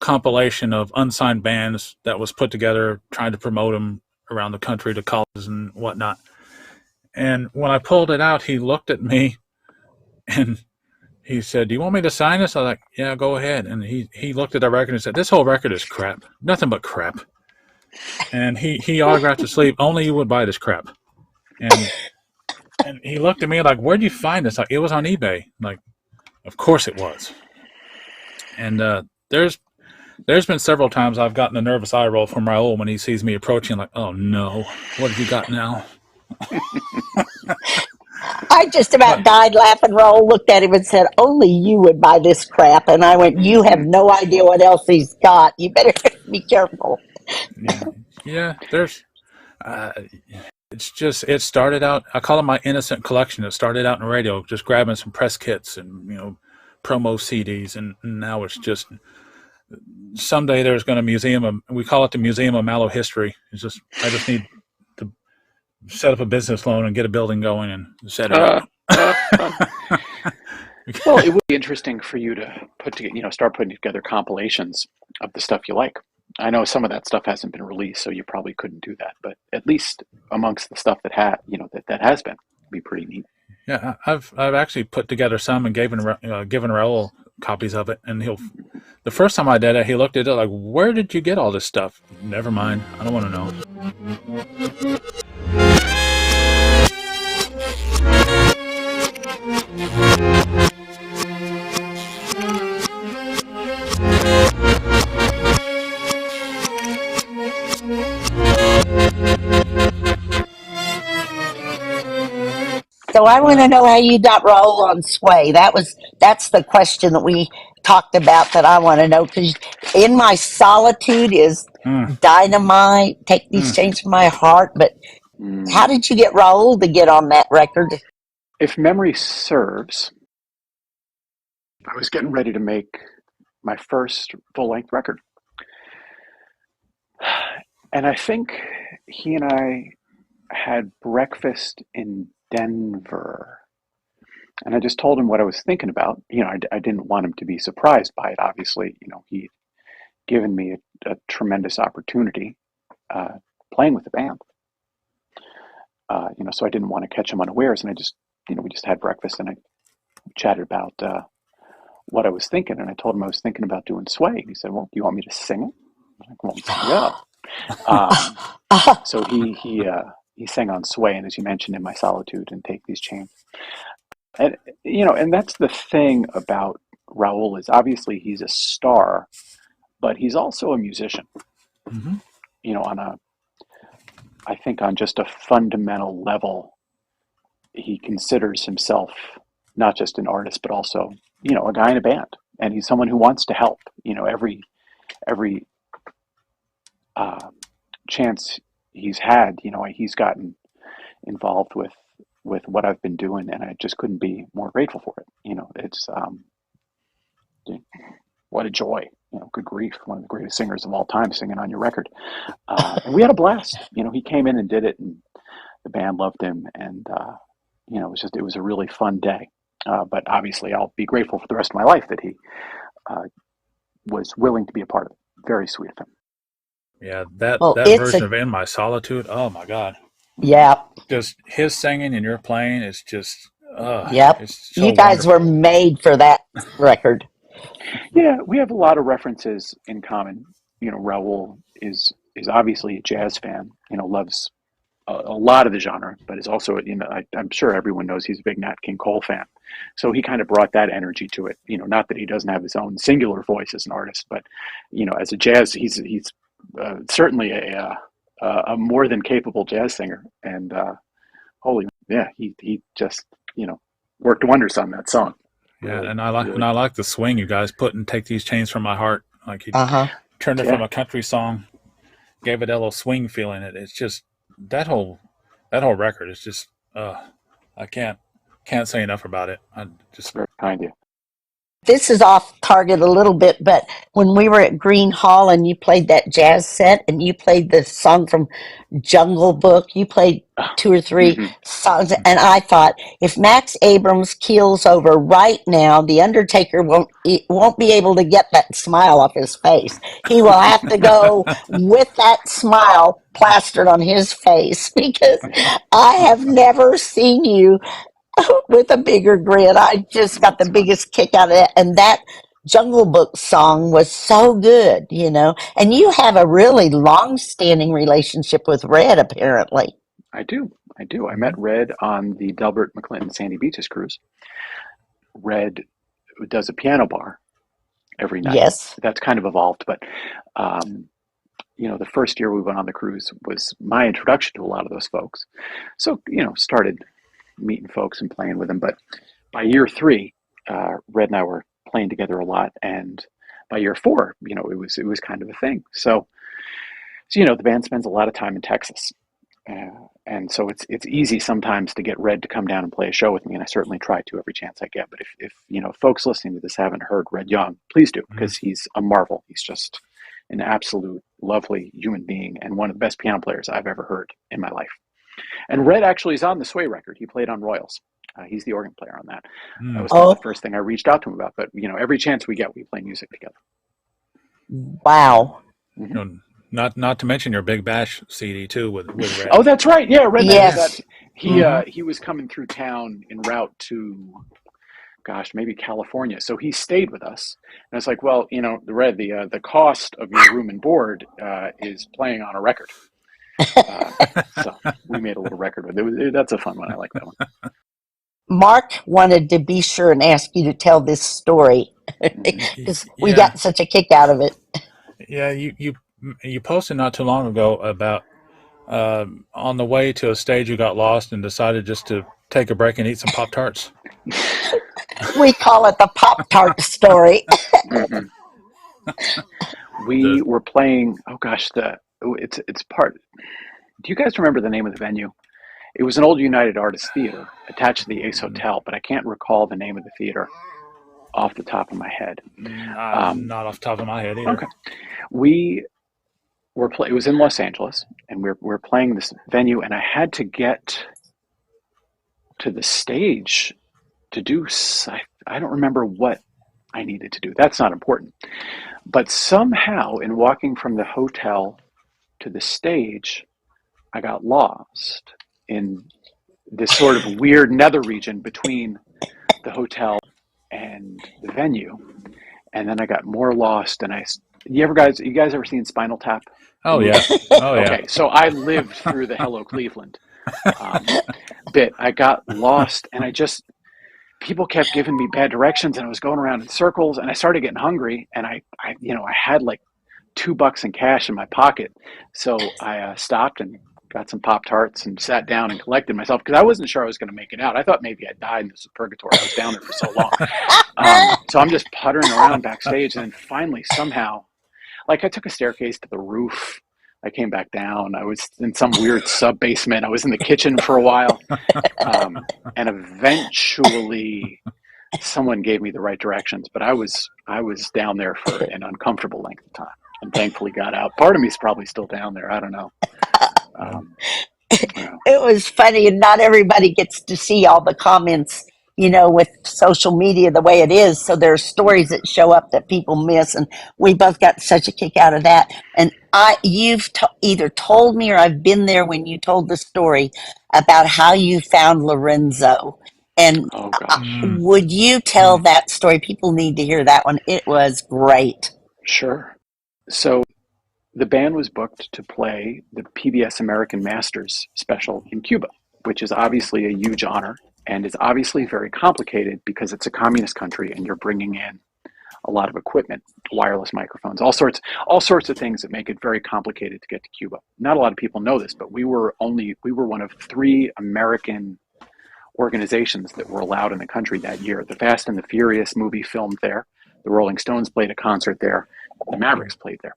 compilation of unsigned bands that was put together trying to promote them around the country to colleges and whatnot. And when I pulled it out, he looked at me and he said, "Do you want me to sign this?" I was like, "Yeah, go ahead." And he looked at the record and said, "This whole record is crap. Nothing but crap." And he autographed to sleep, "Only you would buy this crap." And he looked at me like, "Where'd you find this?" Like, "It was on eBay." Like, of course it was. And there's been several times I've gotten a nervous eye roll from Raul when he sees me approaching, like, "Oh no, what have you got now?" I just about died laughing. Raul looked at him and said, "Only you would buy this crap." And I went, "You have no idea what else he's got. You better be careful." Yeah. There's. It started out, I call it my innocent collection. It started out in radio, just grabbing some press kits and, promo CDs. And now it's just, someday there's going to we call it the Museum of Mallow History. I just need to set up a business loan and get a building going and set it up. Well, it would be interesting for you to start putting together compilations of the stuff you like. I know some of that stuff hasn't been released, so you probably couldn't do that. But at least amongst the stuff that has been, it'd be pretty neat. Yeah, I've actually put together some and given Raul copies of it. And the first time I did it, he looked at it like, "Where did you get all this stuff?" Never mind, I don't want to know. So I want to know how you got Raul on Sway. That's the question that we talked about that I want to know, because In My Solitude is dynamite. Take These Chains from My Heart. But how did you get Raul to get on that record? If memory serves, I was getting ready to make my first full-length record. And I think he and I had breakfast in Denver. And I just told him what I was thinking about. I didn't want him to be surprised by it, obviously. He'd given me a tremendous opportunity playing with the band. So I didn't want to catch him unawares. And we just had breakfast and I chatted about what I was thinking. And I told him I was thinking about doing Sway. And he said, "Well, do you want me to sing it?" I was like, "Well, yeah." So he sang on Sway, and as you mentioned, In My Solitude and Take These Chains. And and that's the thing about Raul, is obviously he's a star, but he's also a musician. Mm-hmm. I think on just a fundamental level, he considers himself not just an artist, but also a guy in a band, and he's someone who wants to help. Every chance he's had, he's gotten involved with what I've been doing, and I just couldn't be more grateful for it. It's what a joy. Good grief, one of the greatest singers of all time singing on your record. And we had a blast. He came in and did it, and the band loved him, and it was a really fun day. But obviously, I'll be grateful for the rest of my life that he was willing to be a part of it. Very sweet of him. Yeah, Well, that version of In My Solitude, oh my God. yeah. Just his singing and your playing is just, Yep. it's so You guys wonderful. were made for that record. Yeah, we have a lot of references in common. Raul is obviously a jazz fan. Loves a lot of the genre, but is also, I'm sure everyone knows he's a big Nat King Cole fan. So he kind of brought that energy to it. Not that he doesn't have his own singular voice as an artist, but as a jazz, he's certainly a more than capable jazz singer. And he just worked wonders on that song. Yeah, Really, and I really. like the swing you guys put and Take These Chains from My Heart. Like he Uh-huh. turned it Yeah. from a country song, gave it a little swing feeling. It's just that whole record is just I can't say enough about it. I just Very kind of you. This is off target a little bit, but when we were at Green Hall and you played that jazz set and you played the song from Jungle Book, you played 2 or 3 Mm-hmm. songs, and I thought if Max Abrams keels over right now, the Undertaker won't be able to get that smile off his face. He will have to go with that smile plastered on his face because I have never seen you with a bigger grin. I just got the That's fun. biggest kick out of it. And that Jungle Book song was so good. And you have a really long standing relationship with Red, apparently. I do. I met Red on the Delbert McClinton Sandy Beaches cruise. Red does a piano bar every night. Yes. That's kind of evolved, but the first year we went on the cruise was my introduction to a lot of those folks. So started meeting folks and playing with them. But by year 3, Red and I were playing together a lot, and by year 4, it was kind of a thing. So the band spends a lot of time in Texas. And so it's easy sometimes to get Red to come down and play a show with me, and I certainly try to every chance I get. But if folks listening to this haven't heard Red Young, please do, because he's a marvel. He's just an absolute lovely human being and one of the best piano players I've ever heard in my life. And Red actually is on the Sway record. He played on Royals. He's the organ player on that. That was kind of the first thing I reached out to him about. But every chance we get, we play music together. Wow. Mm-hmm. Not to mention your Big Bash CD too with Red. Oh, that's right. Yeah, Red Yes. did that. He was coming through town en route to, maybe California. So he stayed with us, and it's like, well, the Red, the cost of your room and board is playing on a record. So we made a little record with it. That's a fun one. I like that one. Mark wanted to be sure and ask you to tell this story because we got such a kick out of it. Yeah, you posted not too long ago about on the way to a stage you got lost and decided just to take a break and eat some Pop-Tarts. We call it the Pop-Tart story. Mm-hmm. We were playing. Oh gosh, it's part. Do you guys remember the name of the venue? It was an old United Artists Theater attached to the Ace Hotel, but I can't recall the name of the theater off the top of my head. Not off the top of my head either. Okay, we were it was in Los Angeles, and we're playing this venue, and I had to get to the stage to do. I don't remember what I needed to do. That's not important. But somehow, in walking from the hotel to the stage, I got lost in this sort of weird nether region between the hotel and the venue. And then I got more lost, and you guys ever seen Spinal Tap? Oh yeah. Oh yeah. Okay, so I lived through the Hello Cleveland bit. I got lost, and people kept giving me bad directions, and I was going around in circles, and I started getting hungry, and I had like $2 in cash in my pocket. So I stopped and got some Pop-Tarts and sat down and collected myself, because I wasn't sure I was going to make it out. I thought maybe I died in this purgatory. I was down there for so long. So I'm just puttering around backstage, and then finally somehow, like, I took a staircase to the roof. I came back down. I was in some weird sub-basement. I was in the kitchen for a while. And eventually someone gave me the right directions, but I was I was down there for an uncomfortable length of time, and thankfully got out. Part of me is probably still down there. I don't know. You know. It was funny, and not everybody gets to see all the comments, with social media the way it is. So there's stories that show up that people miss, and we both got such a kick out of that. And you've either told me or I've been there when you told the story about how you found Lorenzo. And Oh gosh, would you tell that story? People need to hear that one. It was great. sure. So the band was booked to play the PBS American Masters special in Cuba, which is obviously a huge honor and is obviously very complicated because it's a communist country and you're bringing in a lot of equipment, wireless microphones, all sorts of things that make it very complicated to get to Cuba. Not a lot of people know this, but we were one of 3 American organizations that were allowed in the country that year. The Fast and the Furious movie filmed there. The Rolling Stones played a concert there. The Mavericks played there.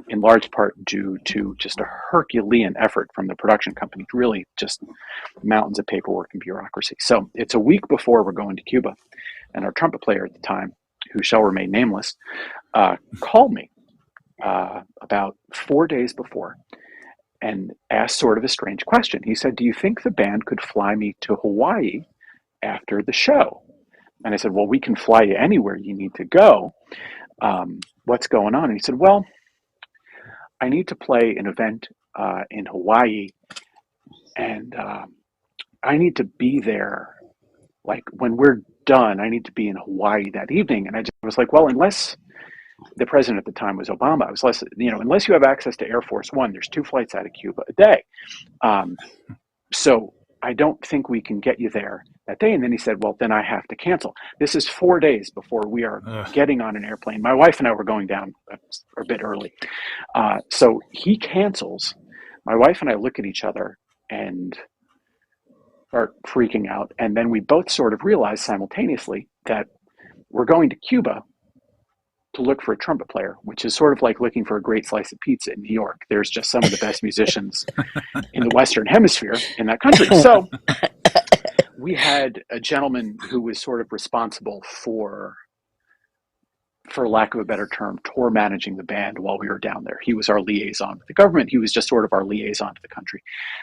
In large part due to just a Herculean effort from the production company, really just mountains of paperwork and bureaucracy. So it's a week before we're going to Cuba, and our trumpet player at the time, who shall remain nameless, called me about 4 days before and asked sort of a strange question. He said, "Do you think the band could fly me to Hawaii after the show?" And I said, "Well, we can fly you anywhere you need to go. What's going on?" And he said, "Well, I need to play an event in Hawaii, and I need to be there. Like when we're done, I need to be in Hawaii that evening." And I was like, "Well, unless the president at the time was Obama, I was unless you have access to Air Force One, there's 2 flights out of Cuba a day. So I don't think we can get you there that day." And then he said, "Well, then I have to cancel." This is 4 days before we are getting on an airplane. My wife and I were going down a bit early. So he cancels. My wife and I look at each other and start freaking out. And then we both sort of realize simultaneously that we're going to Cuba to look for a trumpet player, which is sort of like looking for a great slice of pizza in New York. There's just some of the best musicians in the Western Hemisphere in that country. So we had a gentleman who was sort of responsible for lack of a better term, tour managing the band while we were down there. He was our liaison with the government. He was just sort of our liaison to the country.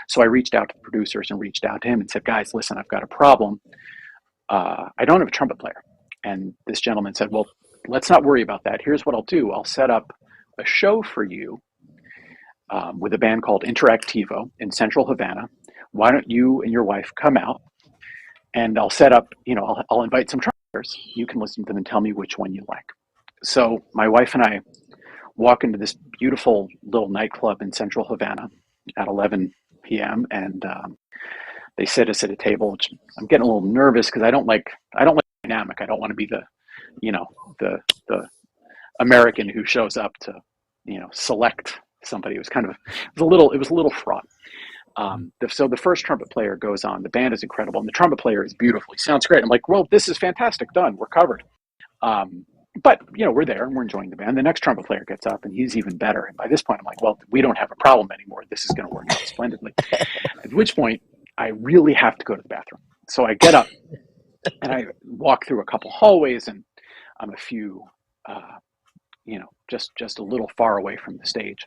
So I reached out to the producers and reached out to him and said, "Guys, listen, I've got a problem. I don't have a trumpet player." And this gentleman said, "Well, let's not worry about that. Here's what I'll do. I'll set up a show for you with a band called Interactivo in Central Havana. Why don't you and your wife come out, and I'll set up, I'll invite some trumpeters. You can listen to them and tell me which one you like." So my wife and I walk into this beautiful little nightclub in Central Havana at 11 p.m. and they sit us at a table. Which I'm getting a little nervous because I don't like dynamic. I don't want to be the American who shows up to, select somebody. It was a little fraught. So the first trumpet player goes on. The band is incredible, and the trumpet player is beautiful. He sounds great. I'm like, "Well, this is fantastic. Done. We're covered." But we're there and we're enjoying the band. The next trumpet player gets up and he's even better. And by this point, I'm like, "Well, we don't have a problem anymore. This is going to work out splendidly." At which point, I really have to go to the bathroom. So I get up and I walk through a couple hallways, and I'm a few, just a little far away from the stage.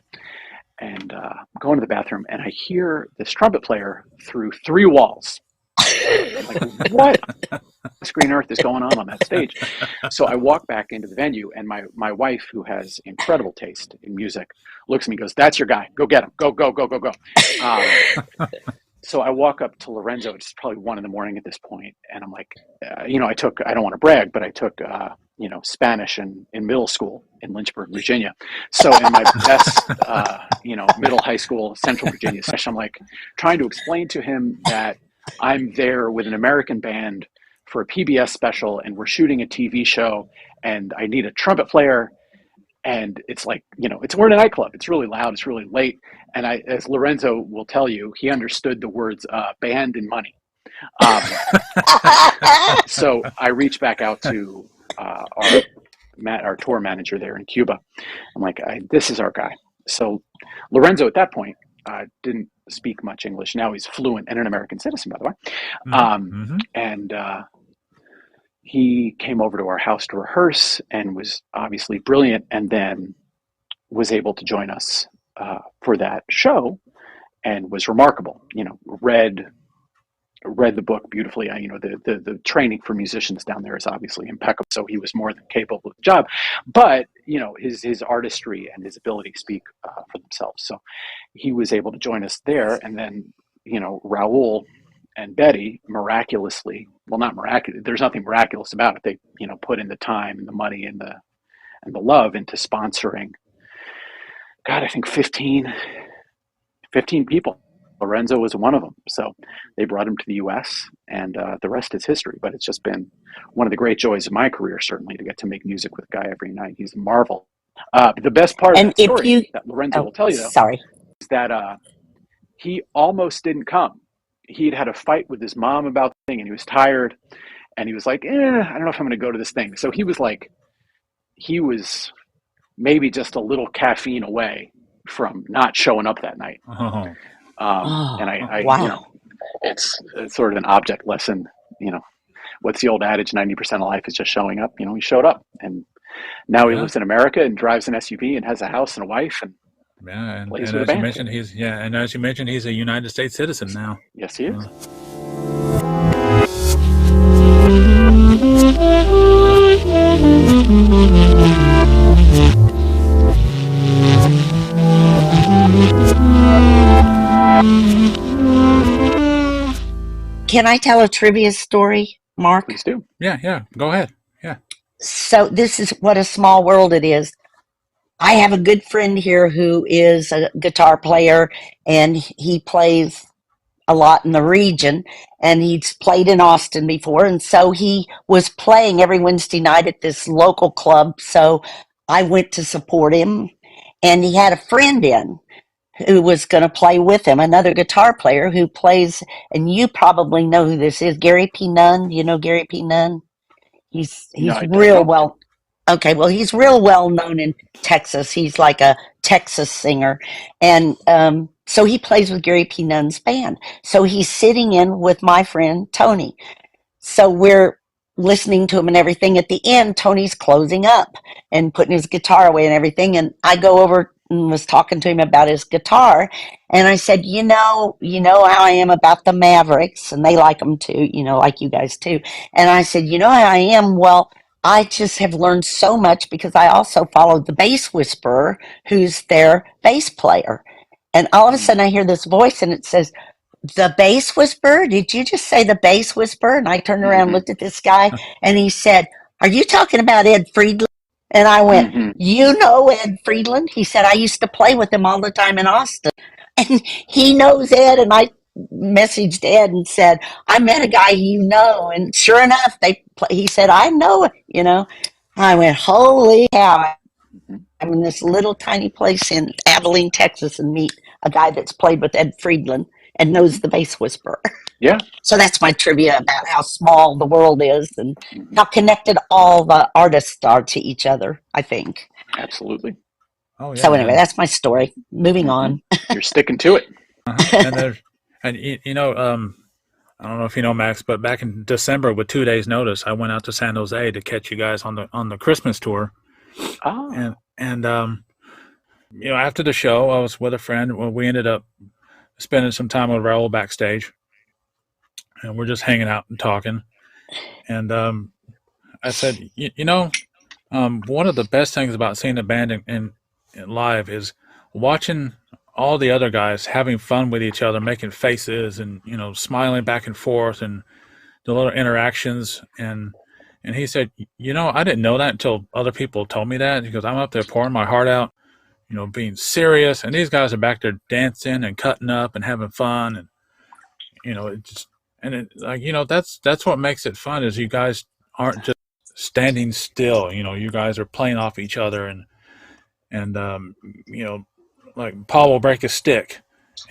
And go into the bathroom, and I hear this trumpet player through 3 walls. I'm like, "What screen earth is going on that stage?" So I walk back into the venue, and my wife, who has incredible taste in music, looks at me and goes, "That's your guy. Go get him. Go, go, go, go, go." So I walk up to Lorenzo. It's probably 1 a.m. at this point, and I'm like, I don't want to brag, but I took Spanish in middle school in Lynchburg, Virginia. So in my best middle high school Central Virginia session, I'm like trying to explain to him that I'm there with an American band for a PBS special, and we're shooting a TV show, and I need a trumpet player. And it's like, we're in a nightclub. It's really loud. It's really late. And as Lorenzo will tell you, he understood the words band and money. So I reached back out to our tour manager there in Cuba. I'm like, "This is our guy." So Lorenzo at that point didn't speak much English. Now he's fluent and an American citizen, by the way. And he came over to our house to rehearse and was obviously brilliant, and then was able to join us for that show and was remarkable. Read the book beautifully. The training for musicians down there is obviously impeccable, so he was more than capable of the job. But his artistry and his ability to speak for themselves. So he was able to join us there, and then Raul and Betty miraculously, well, not miraculous. There's nothing miraculous about it. They put in the time and the money and the love into sponsoring. God, I think 15 people. Lorenzo was one of them. So they brought him to the U.S. and the rest is history. But it's just been one of the great joys of my career, certainly, to get to make music with a guy every night. He's a marvel. The best part of that story that Lorenzo will tell you, though, is that he almost didn't come. He'd had a fight with his mom about the thing, and he was tired. And he was like, I don't know if I'm going to go to this thing. So he was maybe just a little caffeine away from not showing up that night. Oh. And wow. It's sort of an object lesson. What's the old adage? 90% of life is just showing up. He showed up, and now he lives in America and drives an SUV and has a house and a wife and plays with a band. And as you mentioned, he's a United States citizen now. Yes, he is. Can I tell a trivia story, Mark? Please do. Yeah. Go ahead. Yeah. So this is what a small world it is. I have a good friend here who is a guitar player, and he plays a lot in the region, and he's played in Austin before. And so he was playing every Wednesday night at this local club. So I went to support him, and he had a friend in who was going to play with him, another guitar player who plays, and you probably know who this is, Gary P. Nunn. You know Gary P. Nunn? He's real well. Okay, well, he's real well known in Texas. He's like a Texas singer. And so he plays with Gary P. Nunn's band. So he's sitting in with my friend, Tony. So we're listening to him and everything. At the end, Tony's closing up and putting his guitar away and everything. And I go over and was talking to him about his guitar. And I said, you know how I am about the Mavericks, and they like them too, like you guys too. And I said, you know how I am? Well, I just have learned so much because I also followed the Bass Whisperer, who's their bass player. And all of a sudden I hear this voice and it says, the Bass Whisperer? Did you just say the Bass Whisperer? And I turned around and looked at this guy and he said, are you talking about Ed Friedland? And I went, you know Ed Friedland? He said, I used to play with him all the time in Austin. And he knows Ed, and I messaged Ed and said, I met a guy and sure enough, he said, I know it, I went, holy cow. I'm in this little tiny place in Abilene, Texas, and meet a guy that's played with Ed Friedland and knows the Bass Whisperer. Yeah. So that's my trivia about how small the world is and how connected all the artists are to each other, I think. Absolutely. Oh, yeah. So anyway, that's my story. Moving on. You're sticking to it. And I don't know if you know, Max, but back in December, with 2 days' notice, I went out to San Jose to catch you guys on the Christmas tour. Oh. And after the show, I was with a friend. Well, we ended up spending some time with Raul backstage, and we're just hanging out and talking. And I said, one of the best things about seeing a band in live is watching all the other guys having fun with each other, making faces and, smiling back and forth and the little interactions. And he said, I didn't know that until other people told me that. He goes, I'm up there pouring my heart out, being serious. And these guys are back there dancing and cutting up and having fun. And, that's what makes it fun is you guys aren't just standing still. You guys are playing off each other and like Paul will break a stick,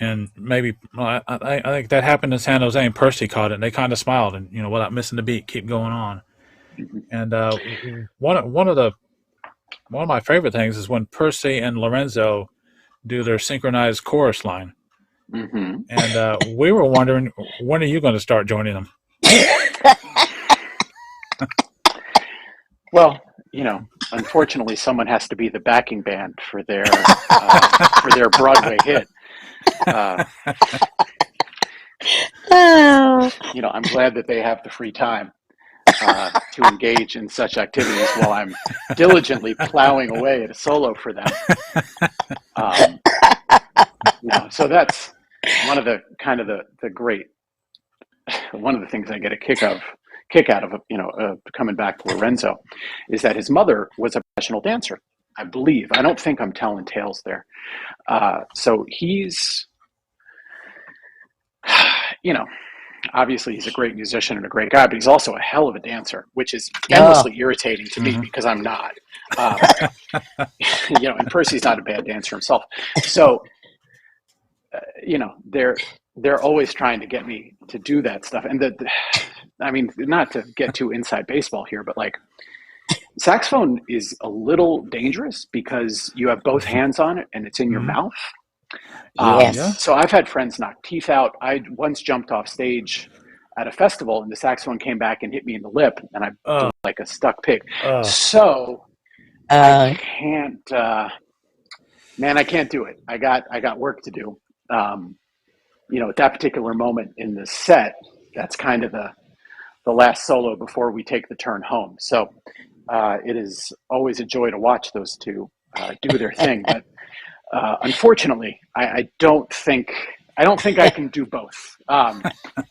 and maybe I think that happened in San Jose, and Percy caught it, and they kind of smiled, and without missing the beat, keep going on. And one of my favorite things is when Percy and Lorenzo do their synchronized chorus line, and we were wondering, when are you going to start joining them? Well, unfortunately, someone has to be the backing band for their Broadway hit. Oh, I'm glad that they have the free time to engage in such activities while I'm diligently plowing away at a solo for them. So that's one of the kind of the great, one of the things I get a kick out of, coming back to Lorenzo, is that his mother was a professional dancer, I believe. I don't think I'm telling tales there. So he's, obviously he's a great musician and a great guy, but he's also a hell of a dancer, which is endlessly irritating to me because I'm not. And Percy's not a bad dancer himself. So, they're always trying to get me to do that stuff. And not to get too inside baseball here, but like, saxophone is a little dangerous because you have both hands on it and it's in your mouth. yes. So I've had friends knock teeth out. I once jumped off stage at a festival and the saxophone came back and hit me in the lip and I blew like a stuck pig. So I can't, I can't do it. I got work to do. At that particular moment in the set, that's kind of the last solo before we take the turn home. So it is always a joy to watch those two do their thing. But unfortunately, I don't think I can do both.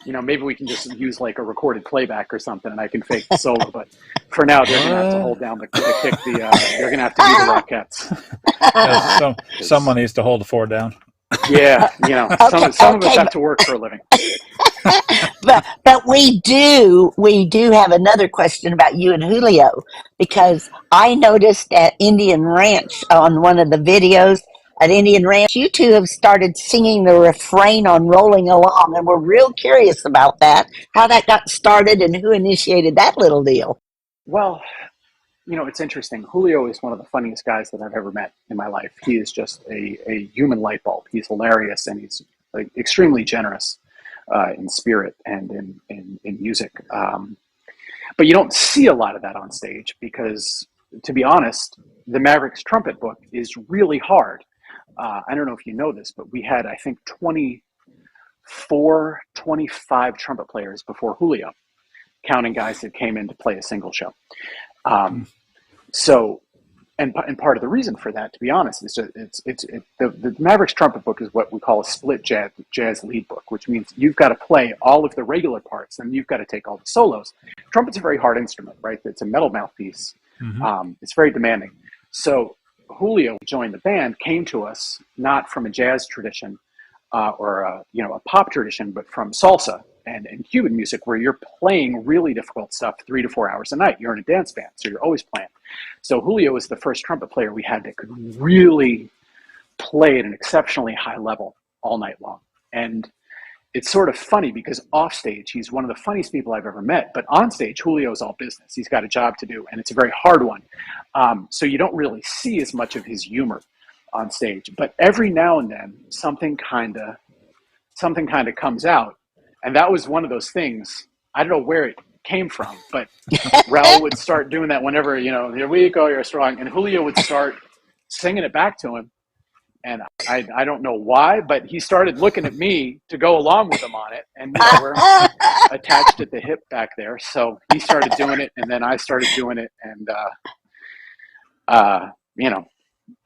Maybe we can just use like a recorded playback or something, and I can fake the solo. But for now, they're going to have to hold down the kick. They're going to have to be the Rockettes. Someone needs to hold the fort down. Yeah, some of us have to work for a living. But we do have another question about you and Julio, because I noticed at Indian Ranch on one of the videos at Indian Ranch, you two have started singing the refrain on Rolling Along, and we're real curious about that, how that got started and who initiated that little deal. Well, it's interesting. Julio is one of the funniest guys that I've ever met in my life. He is just a human light bulb. He's hilarious and he's like extremely generous in spirit and in music. But you don't see a lot of that on stage because, to be honest, the Mavericks trumpet book is really hard. I don't know if you know this, but we had, I think, 25 trumpet players before Julio, counting guys that came in to play a single show. So, and part of the reason for that, to be honest, is the Mavericks trumpet book is what we call a split jazz lead book, which means you've got to play all of the regular parts and you've got to take all the solos. Trumpet's a very hard instrument, right? It's a metal mouthpiece. It's very demanding. So Julio joined the band, came to us not from a jazz tradition or a pop tradition, but from salsa and Cuban music, where you're playing really difficult stuff 3 to 4 hours a night. You're in a dance band, so you're always playing. So Julio was the first trumpet player we had that could really play at an exceptionally high level all night long. And it's sort of funny because off stage, he's one of the funniest people I've ever met. But on stage, Julio's all business. He's got a job to do, and it's a very hard one. So you don't really see as much of his humor on stage. But every now and then, something kind of comes out. And that was one of those things. I don't know where it came from, but Raul would start doing that whenever, here we go, you're strong. And Julio would start singing it back to him. And I don't know why, but he started looking at me to go along with him on it. And we're attached at the hip back there. So he started doing it, and then I started doing it. And, I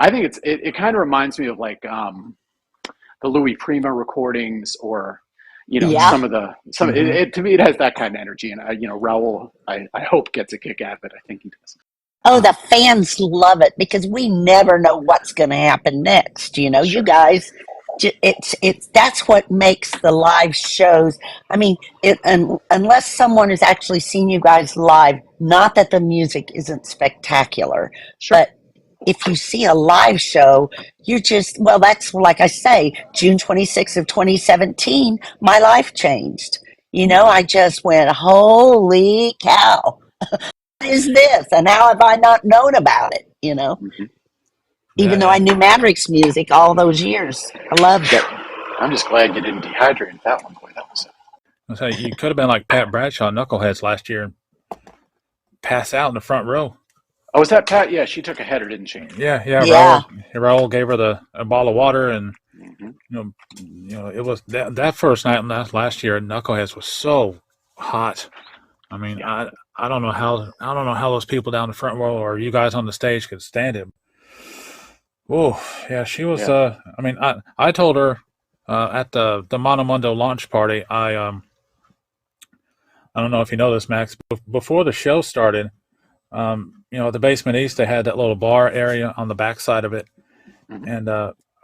think it kind of reminds me of like the Louis Prima recordings or, some of the, to me, it has that kind of energy. And, Raul, I hope gets a kick out of it. I think he does. Oh, the fans love it because we never know what's going to happen next. Sure. You guys, that's what makes the live shows. I mean, unless someone has actually seen you guys live, not that the music isn't spectacular, Sure. but if you see a live show, that's like I say, June 26th of 2017, my life changed. I just went, holy cow. Is this and how have I not known about it? Even though I knew Mavericks music all those years, I loved it. I'm just glad you didn't dehydrate at that one. Boy, that was You could have been like Pat Bradshaw Knuckleheads last year and pass out in the front row. Oh, was that Pat? Yeah, she took a header, didn't she? Yeah, Yeah. Raul gave her a bottle of water, and Hmm. it was that first night last year at Knuckleheads was so hot. I mean, Yeah. I don't know how those people down the front row or you guys on the stage could stand it. Oh, yeah, she was. Yeah. I mean, I told her at the Monomundo launch party. I don't know if you know this, Max. Before the show started, at the basement east, they had that little bar area on the back side of it, Hmm. and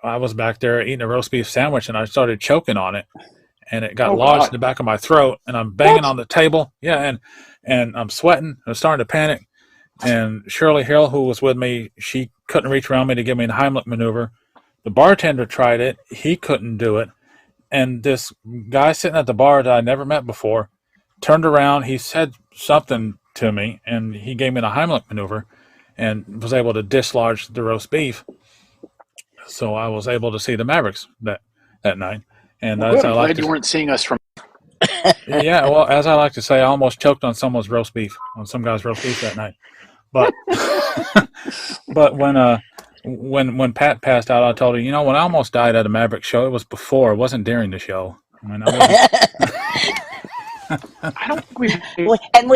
I was back there eating a roast beef sandwich, and I started choking on it, and it got Oh lodged in God. the back of my throat, and I'm banging What? on the table. Yeah, and I'm sweating. I'm starting to panic. And Shirley Hill, who was with me, she couldn't reach around me to give me the Heimlich maneuver. The bartender tried it. He couldn't do it. And this guy sitting at the bar that I never met before turned around. He said something to me, and he gave me the Heimlich maneuver and was able to dislodge the roast beef. So I was able to see the Mavericks that night. And Well, as good. I I'm like glad to, you weren't seeing us from. yeah, well, as I like to say, I almost choked on someone's roast beef, on some guy's roast beef that night. But but when Pat passed out, I told her, when I almost died at a Maverick show, it was before, it wasn't during the show. I mean, I wasn't. I don't think we. And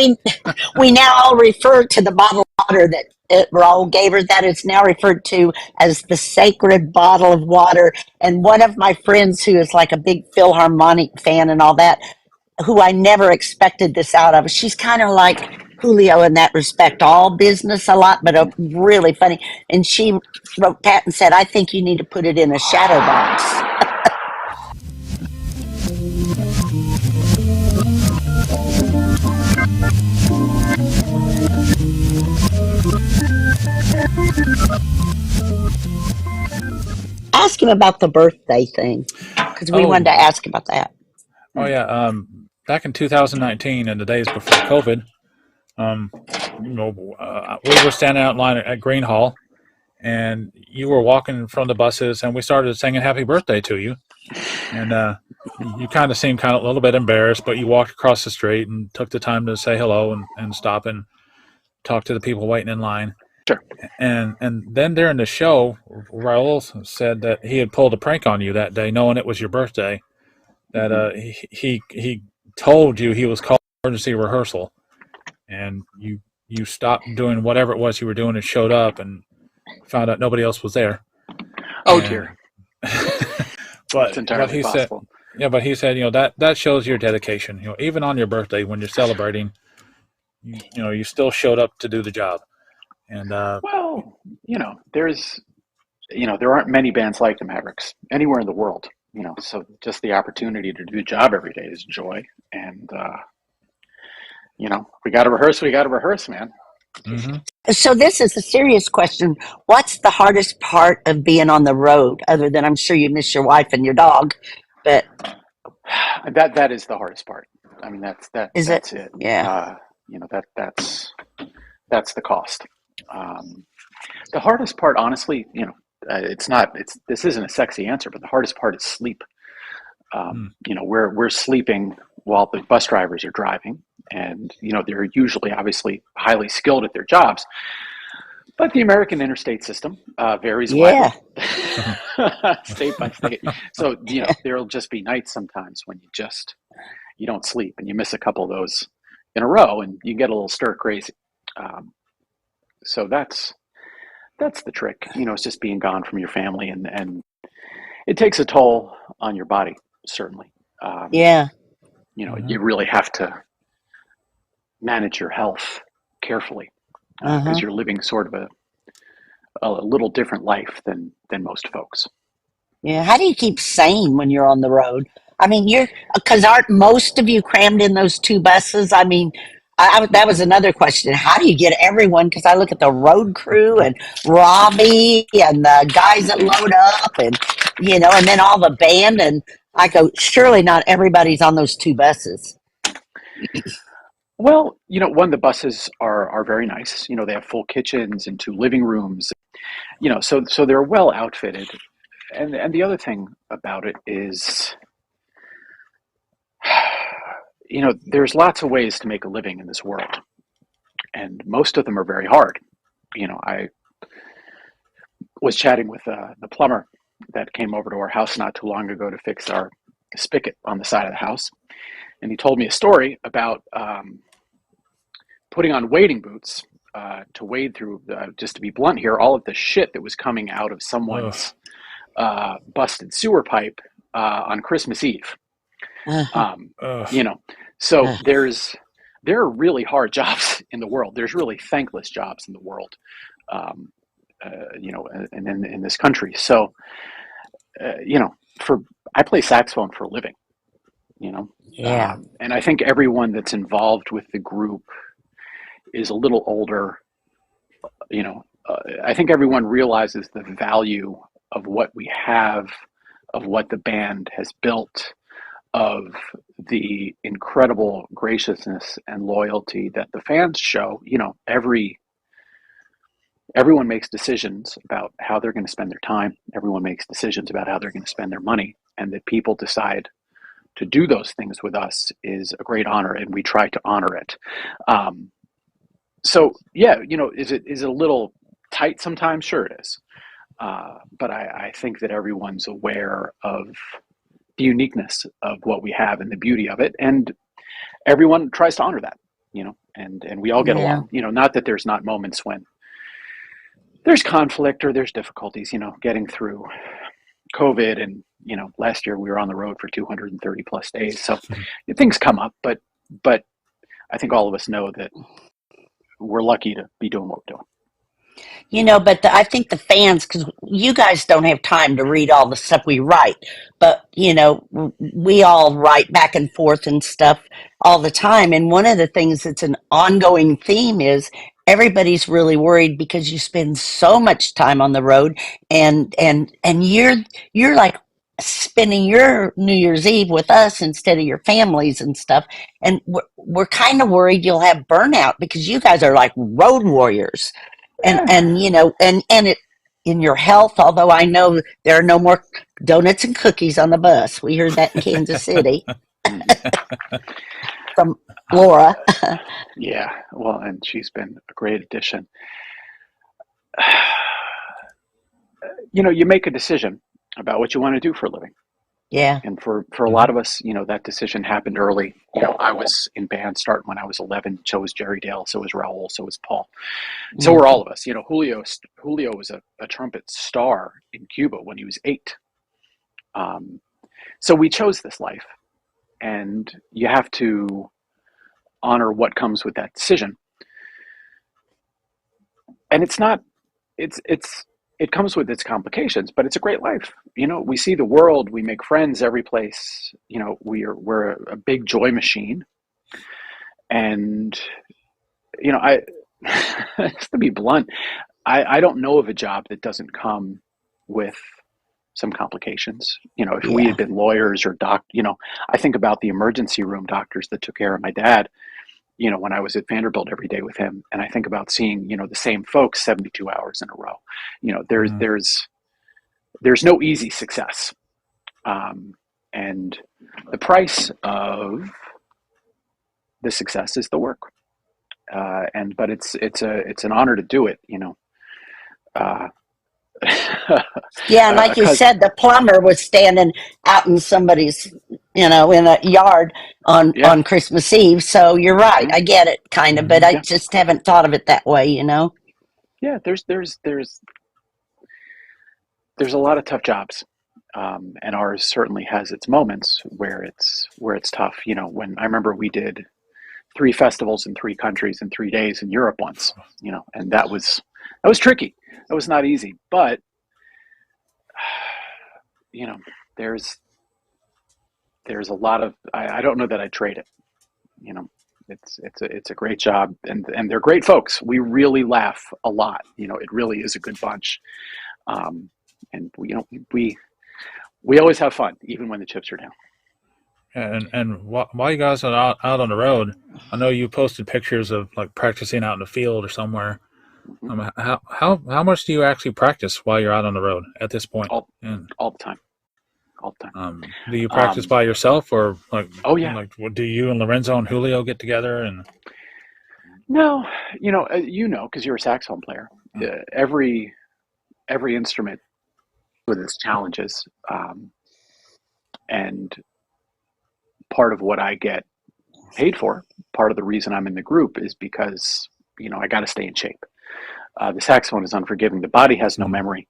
we now all refer to the bottle of water that Raul gave her. That is now referred to as the sacred bottle of water. And one of my friends, who is like a big Philharmonic fan and all that, who I never expected this out of, she's kind of like Julio in that respect, all business a lot, but really funny. And she wrote Pat and said, "I think you need to put it in a shadow box." Ask him about the birthday thing, because we wanted Oh, to ask about that. oh yeah. Back in 2019, and the days before COVID, um, we were standing out in line at Green Hall, and you were walking in front of the buses, and we started singing "Happy Birthday" to you, and you kind of seemed kind of a little bit embarrassed, but you walked across the street and took the time to say hello and stop and talk to the people waiting in line. Sure. And then during the show, Raul said that he had pulled a prank on you that day, knowing it was your birthday. That he told you he was calling emergency rehearsal, and you stopped doing whatever it was you were doing and showed up and found out nobody else was there. Oh And, dear. but It's entirely he said, possible. yeah, but he said, that shows your dedication. Even on your birthday when you're celebrating, you still showed up to do the job. And Well, there aren't many bands like the Mavericks anywhere in the world. So just the opportunity to do the job every day is joy. And we got to rehearse. We got to rehearse, man. mm-hmm. So this is a serious question. What's the hardest part of being on the road, other than I'm sure you miss your wife and your dog? But That is the hardest part. I mean, is it? that's it. Yeah. That's the cost. The hardest part, honestly, this isn't a sexy answer, but the hardest part is sleep. We're sleeping while the bus drivers are driving, and they're usually obviously highly skilled at their jobs. But the American interstate system varies widely, state by state. So there'll just be nights sometimes when you don't sleep and you miss a couple of those in a row, and you get a little stir crazy. So that's the trick. It's just being gone from your family, and it takes a toll on your body, certainly. Yeah. You really have to manage your health carefully because you're living sort of a little different life than most folks. Yeah. How do you keep sane when you're on the road? I mean, because aren't most of you crammed in those two buses? I mean, that was another question. How do you get everyone? Because I look at the road crew and Robbie and the guys that load up, and then all the band, and I go, surely not everybody's on those two buses. Well, the buses are very nice. They have full kitchens and two living rooms. So they're well outfitted. And the other thing about it is, there's lots of ways to make a living in this world, and most of them are very hard. I was chatting with the plumber that came over to our house not too long ago to fix our spigot on the side of the house. And he told me a story about putting on wading boots to wade through, just to be blunt here, all of the shit that was coming out of someone's busted sewer pipe on Christmas Eve. So there are really hard jobs in the world. There's really thankless jobs in the world, and in this country. So, I play saxophone for a living, Yeah. and I think everyone that's involved with the group is a little older. I think everyone realizes the value of what we have, of what the band has built, of the incredible graciousness and loyalty that the fans show. Everyone makes decisions about how they're going to spend their time. Everyone makes decisions about how they're going to spend their money, and that people decide to do those things with us is a great honor, and we try to honor it. So yeah, is it a little tight sometimes? Sure it is. But I think that everyone's aware of the uniqueness of what we have and the beauty of it, and everyone tries to honor that, and we all get along. Not that there's not moments when there's conflict or there's difficulties, getting through COVID, and last year we were on the road for 230 plus days, so things come up, but I think all of us know that we're lucky to be doing what we're doing. But I think the fans, because you guys don't have time to read all the stuff we write, but, we all write back and forth and stuff all the time. And one of the things that's an ongoing theme is everybody's really worried because you spend so much time on the road, and you're like spending your New Year's Eve with us instead of your families and stuff. And we're kind of worried you'll have burnout because you guys are like road warriors. And it in your health, although I know there are no more donuts and cookies on the bus. We heard that in Kansas City from Laura. Yeah, well, and she's been a great addition. You make a decision about what you want to do for a living. Yeah. And for a lot of us, that decision happened early. I was in band starting when I was 11. So was Jerry Dale. So was Raul. So was Paul. So were all of us. Julio was a trumpet star in Cuba when he was 8. So we chose this life, and you have to honor what comes with that decision. And it comes with its complications, but it's a great life. We see the world, we make friends every place. We're a big joy machine. And, just to be blunt, I don't know of a job that doesn't come with some complications. If we had been lawyers or I think about the emergency room doctors that took care of my dad, when I was at Vanderbilt every day with him, and I think about seeing, the same folks 72 hours in a row. There's no easy success. And the price of the success is the work. But it's an honor to do it, Yeah, and like you said, the plumber was standing out in somebody's, in a yard on Christmas Eve. So you're right. I get it, kind of, but I just haven't thought of it that way, Yeah, there's a lot of tough jobs, and ours certainly has its moments where it's tough. When I remember we did 3 festivals in 3 countries in 3 days in Europe once, and that was tricky. That was not easy, but there's a lot of, I don't know that I'd trade it. It's a great job, and they're great folks. We really laugh a lot. It really is a good bunch. And we always have fun, even when the chips are down. And while you guys are out on the road, I know you posted pictures of like practicing out in the field or somewhere. How much do you actually practice while you're out on the road at this point? All the time. Do you practice by yourself, or like? Oh yeah. Like, do you and Lorenzo and Julio get together and? No, because you're a saxophone player. every instrument with its challenges, and part of what I get paid for, part of the reason I'm in the group is because I got to stay in shape. The saxophone is unforgiving. The body has no memory,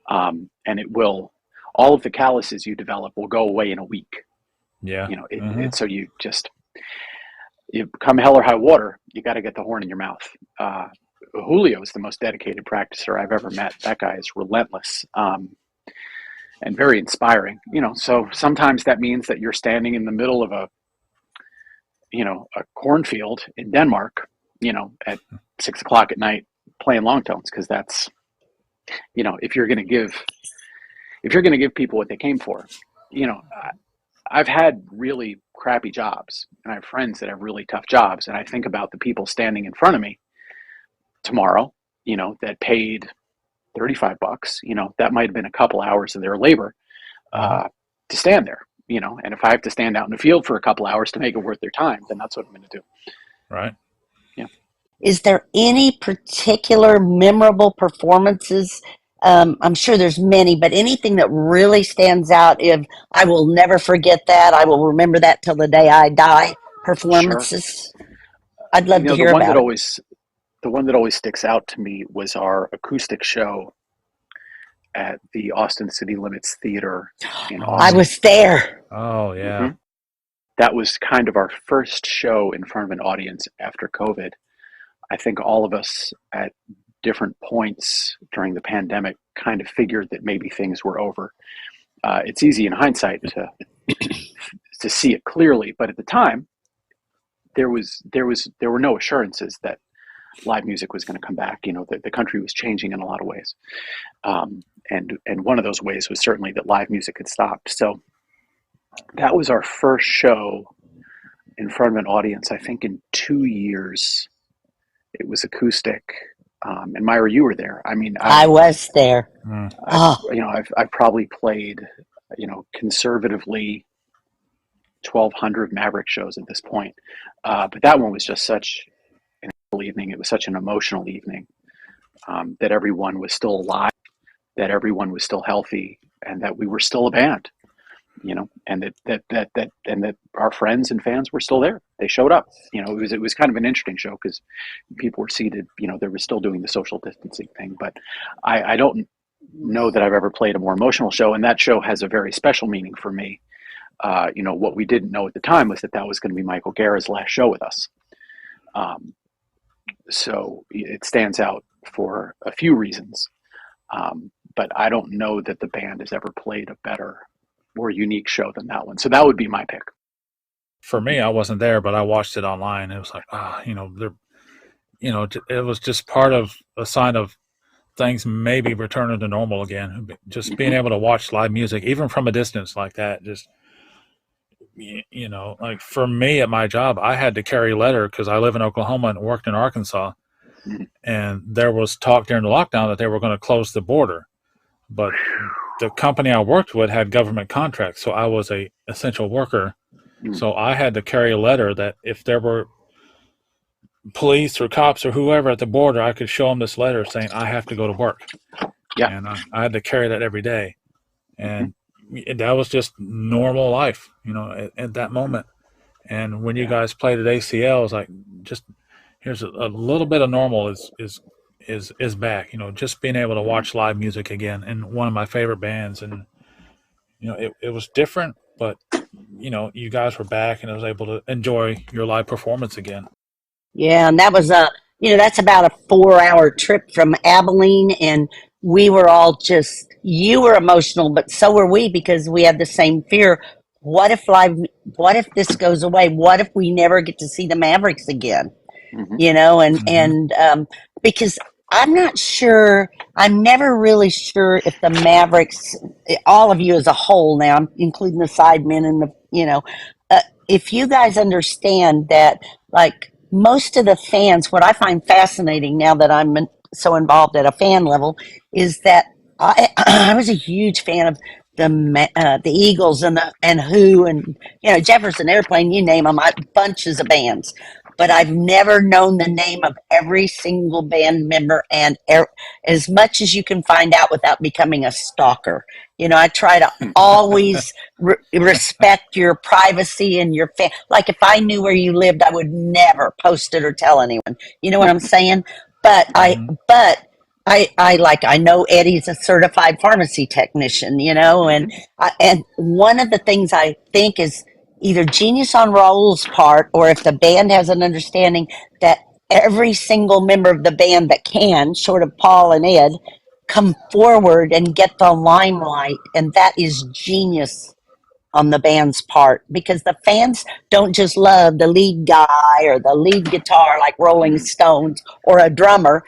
and it will. All of the calluses you develop will go away in a week. Yeah. So you come hell or high water, you got to get the horn in your mouth. Julio is the most dedicated practicer I've ever met. That guy is relentless, and very inspiring. So sometimes that means that you're standing in the middle of a cornfield in Denmark, at 6 o'clock at night playing long tones, because that's, if you're going to give people what they came for. I've had really crappy jobs, and I have friends that have really tough jobs, and I think about the people standing in front of me tomorrow, that paid $35. That might have been a couple hours of their labor to stand there. And if I have to stand out in the field for a couple hours to make it worth their time, then that's what I'm going to do. Right. Yeah. Is there any particular memorable performances? I'm sure there's many, but anything that really stands out, if I will never forget that, I will remember that till the day I die, performances? Sure. I'd love to hear about it. The one that always sticks out to me was our acoustic show at the Austin City Limits Theater in Austin. I was there. Oh, yeah. Mm-hmm. That was kind of our first show in front of an audience after COVID. I think all of us at different points during the pandemic kind of figured that maybe things were over. It's easy in hindsight to see it clearly, but at the time, there were no assurances that live music was going to come back. The country was changing in a lot of ways, and one of those ways was certainly that live music had stopped. So that was our first show in front of an audience, I think, in 2 years. It was acoustic. And Myra, you were there. I mean, I was there. I've probably played, conservatively 1,200 Maverick shows at this point. But that one was just such an incredible evening. It was such an emotional evening, that everyone was still alive, that everyone was still healthy, and that we were still a band. And that our friends and fans were still there. They showed up. It was kind of an interesting show because people were seated. They were still doing the social distancing thing. But I don't know that I've ever played a more emotional show, and that show has a very special meaning for me. What we didn't know at the time was that was going to be Michael Guerra's last show with us. So it stands out for a few reasons. But I don't know that the band has ever played a better, more unique show than that one. So that would be my pick. For me, I wasn't there, but I watched it online. It was like, it was just part of a sign of things maybe returning to normal again. Just being able to watch live music, even from a distance like that, just, like for me at my job, I had to carry a letter because I live in Oklahoma and worked in Arkansas. And there was talk during the lockdown that they were going to close the border. But the company I worked with had government contracts, so I was a essential worker. So I had to carry a letter that if there were police or cops or whoever at the border, I could show them this letter saying I have to go to work. Yeah. And I had to carry that every day. And that was just normal life, at that moment. And when you guys played at ACL, it was like, just here's a little bit of normal is back, just being able to watch live music again, and one of my favorite bands. And it was different, but you guys were back, and I was able to enjoy your live performance again. Yeah, and that was that's about a 4-hour trip from Abilene, and we were all you were emotional, but so were we, because we had the same fear. What if this goes away? What if we never get to see the Mavericks again? And because I'm not sure, I'm never really sure if the Mavericks, all of you as a whole now, I'm including the sidemen and if you guys understand that, like, most of the fans, what I find fascinating now that I'm so involved at a fan level, is that I was a huge fan of the Eagles and Who and Jefferson Airplane, you name them, bunches of bands. but I've never known the name of every single band member, and as much as you can find out without becoming a stalker. I try to always respect your privacy and your like if I knew where you lived, I would never post it or tell anyone. You know what I'm saying? But I know Eddie's a certified pharmacy technician, and one of the things I think is either genius on Raul's part, or if the band has an understanding that every single member of the band that can, short of Paul and Ed, come forward and get the limelight, and that is genius on the band's part, because the fans don't just love the lead guy or the lead guitar like Rolling Stones or a drummer.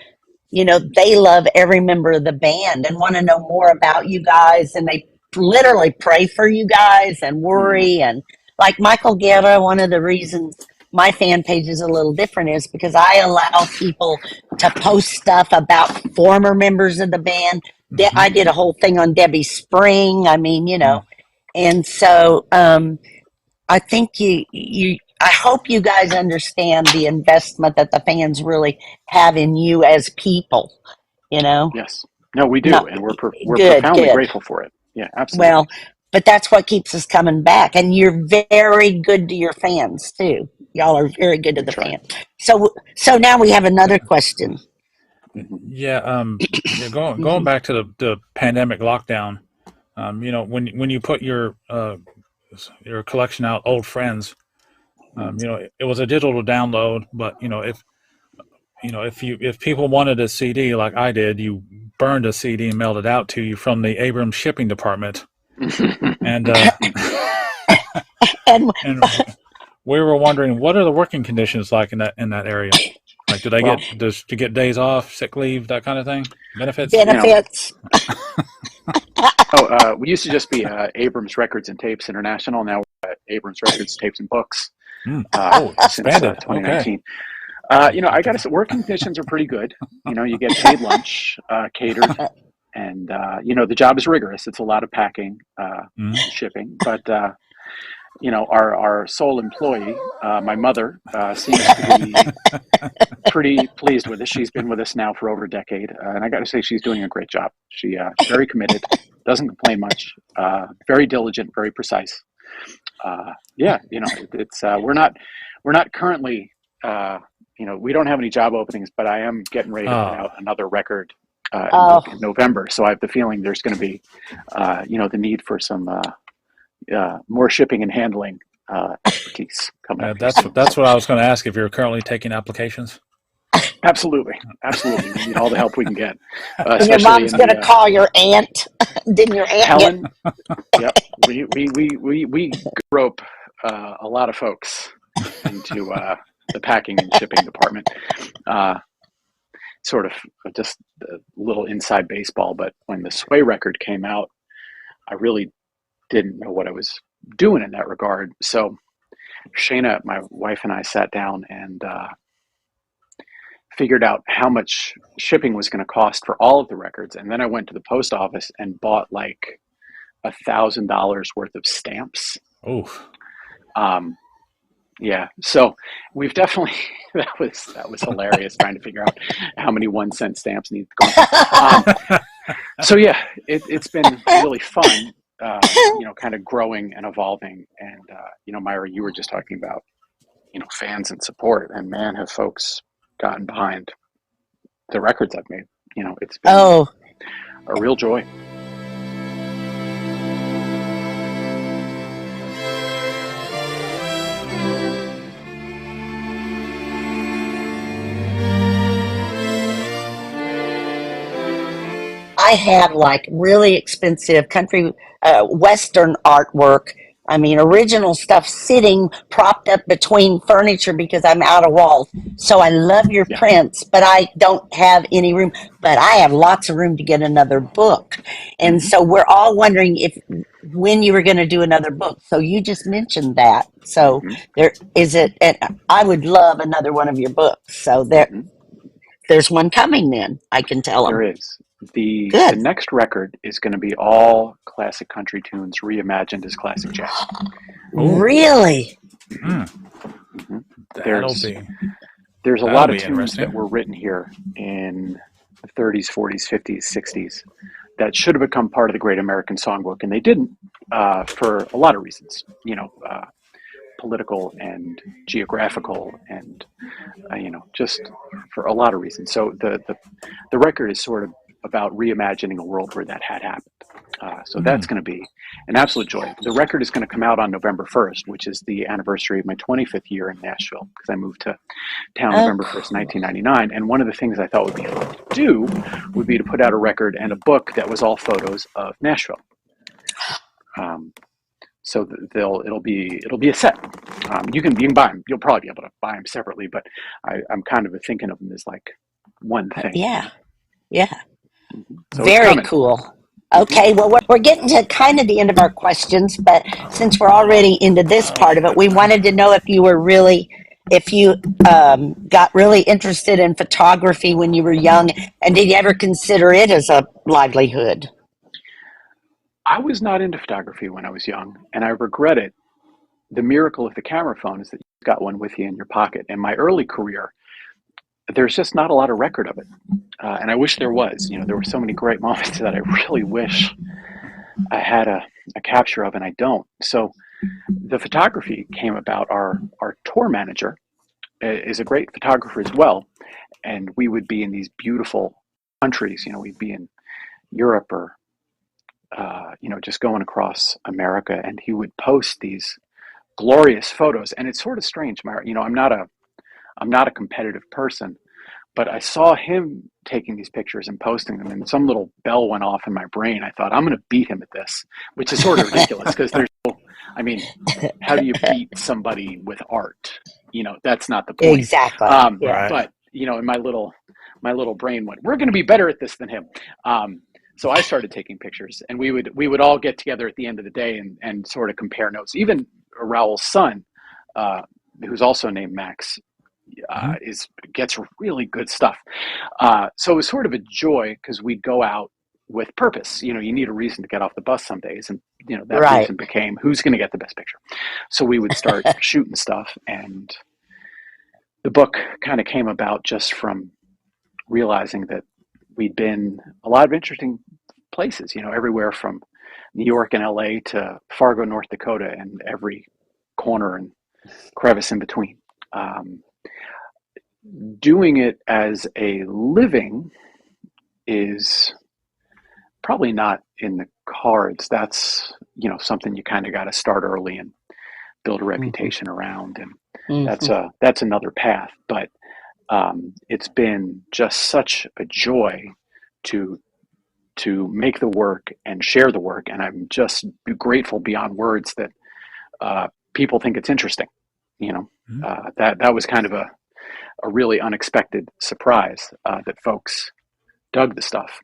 They love every member of the band and want to know more about you guys, and they literally pray for you guys and worry. And like Michael Guerra, one of the reasons my fan page is a little different is because I allow people to post stuff about former members of the band. I did a whole thing on Debbie Spring. And so I think I hope you guys understand the investment that the fans really have in you as people. Yes. No, we do, Not, and we're good, profoundly good. grateful for it. Yeah, absolutely. Well, but that's what keeps us coming back, and you're very good to your fans too. Y'all are very good to the fans. So now we have another question. Yeah. Going back to the pandemic lockdown. When you put your collection out, Old Friends, it was a digital download, but if people wanted a CD like I did, you burned a CD and mailed it out to you from the Abrams Shipping Department, and and we were wondering, what are the working conditions like in that area? Like, do they get days off, sick leave, that kind of thing, benefits? We used to just be Abrams Records and Tapes International. Now we're at Abrams Records, Tapes and Books. Since 2019. I got to say, working conditions are pretty good. You get paid lunch, catered, and the job is rigorous. It's a lot of packing, shipping, but our sole employee, my mother, seems to be pretty pleased with us. She's been with us now for over a decade, and I got to say she's doing a great job. She's very committed, doesn't complain much, very diligent, very precise. It's we're not currently we don't have any job openings, but I am getting ready to put out another record in November. So I have the feeling there's going to be the need for some more shipping and handling expertise coming up. That's what I was going to ask, if you're currently taking applications. Absolutely. We need all the help we can get. Your mom's going to call your aunt. Didn't your aunt Helen? Yep. We rope a lot of folks into the packing and shipping department. Sort of just a little inside baseball, but when the Sway record came out, I really didn't know what I was doing in that regard. So Shayna, my wife, and I sat down and figured out how much shipping was going to cost for all of the records. And then I went to the post office and bought like $1,000 worth of stamps. Oh. Yeah. So we've definitely, that was hilarious trying to figure out how many 1-cent stamps need to go. So yeah, it's been really fun, kind of growing and evolving. And, Myra, you were just talking about, fans and support, and man, have folks gotten behind the records I've made. It's been a real joy. I have like really expensive country Western artwork. I mean, original stuff sitting propped up between furniture because I'm out of walls. So I love your prints, but I don't have any room. But I have lots of room to get another book. And so we're all wondering when you were going to do another book. So you just mentioned that. So there is it. And I would love another one of your books. So there's one coming then, I can tell them. There is. The next record is going to be all classic country tunes reimagined as classic jazz. Really? That'll there's be there's a that'll lot of be tunes that interesting. were written here in the 30s, 40s, 50s, 60s that should have become part of the Great American Songbook, and they didn't for a lot of reasons. Political and geographical, and just for a lot of reasons. So the record is sort of about reimagining a world where that had happened. So that's going to be an absolute joy. The record is going to come out on November 1st, which is the anniversary of my 25th year in Nashville, because I moved to town Oh, November 1st, 1999. And one of the things I thought would be fun to do would be to put out a record and a book that was all photos of Nashville. So it'll be a set. You can buy them. You'll probably be able to buy them separately, but I'm kind of thinking of them as like one thing. yeah. So Very cool. Okay, well, we're getting to kind of the end of our questions, but since we're already into this part of it, we wanted to know if you got really interested in photography when you were young, and did you ever consider it as a livelihood? I was not into photography when I was young, and I regret it. The miracle of the camera phone is that you've got one with you in your pocket. In my early career, there's just not a lot of record of it. And I wish there was. There were so many great moments that I really wish I had a capture of, and I don't. So the photography came about. Our tour manager is a great photographer as well. And we would be in these beautiful countries. We'd be in Europe or, just going across America. And he would post these glorious photos. And it's sort of strange, Myra. I'm not a competitive person, but I saw him taking these pictures and posting them, and some little bell went off in my brain. I thought, I'm going to beat him at this, which is sort of ridiculous because how do you beat somebody with art? That's not the point. Exactly. Right. But in my little brain went, we're going to be better at this than him. So I started taking pictures, and we would all get together at the end of the day and sort of compare notes. Even Raoul's son, who's also named Max, gets really good stuff. So it was sort of a joy because we'd go out with purpose. You need a reason to get off the bus some days, and that reason became who's going to get the best picture. So we would start shooting stuff, and the book kind of came about just from realizing that we'd been a lot of interesting places. Everywhere from New York and LA to Fargo, North Dakota, and every corner and crevice in between. Doing it as a living is probably not in the cards. That's something you kind of got to start early and build a reputation around, and that's another path. But it's been just such a joy to make the work and share the work, and I'm just grateful beyond words that people think it's interesting. That was kind of a really unexpected surprise that folks dug the stuff.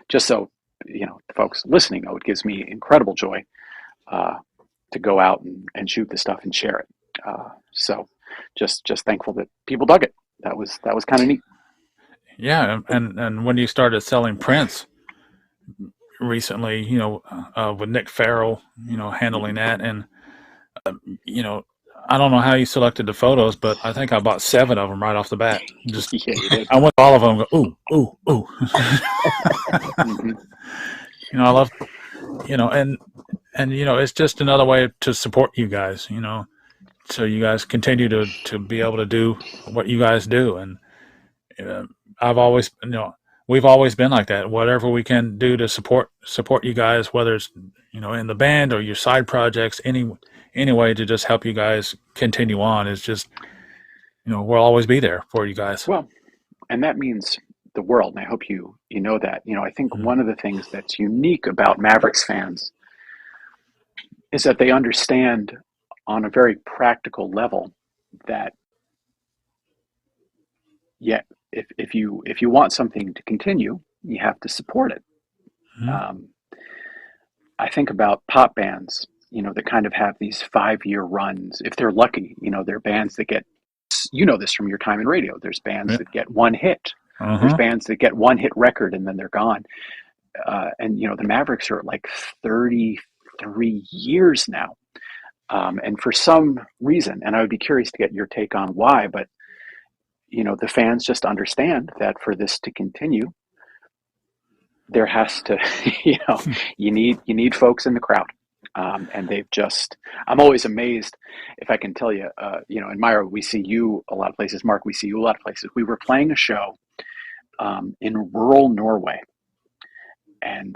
Just so the folks listening know, it gives me incredible joy to go out and shoot the stuff and share it. So just thankful that people dug it. That was kind of neat. Yeah, and when you started selling prints recently, with Nick Farrell, handling that, and I don't know how you selected the photos, but I think I bought 7 of them right off the bat. Just Yeah, you did. I went to all of them and go, ooh. I love, and it's just another way to support you guys, so you guys continue to be able to do what you guys do. And I've always, we've always been like that. Whatever we can do to support you guys, whether it's, in the band or your side projects, any way to just help you guys continue on is just, we'll always be there for you guys. Well, and that means the world, and I hope you know that. I think one of the things that's unique about Mavericks fans is that they understand on a very practical level that if you want something to continue, you have to support it. I think about pop bands, that kind of have these 5-year runs. If they're lucky, they're bands that get, this from your time in radio. There's bands that get one hit. There's bands that get one hit record and then they're gone. And the Mavericks are at like 33 years now. And for some reason, and I would be curious to get your take on why, but the fans just understand that for this to continue, there has to, you need folks in the crowd. And they've just, I'm always amazed if I can tell you, and Myra, we see you a lot of places. Mark, we see you a lot of places. We were playing a show in rural Norway. And,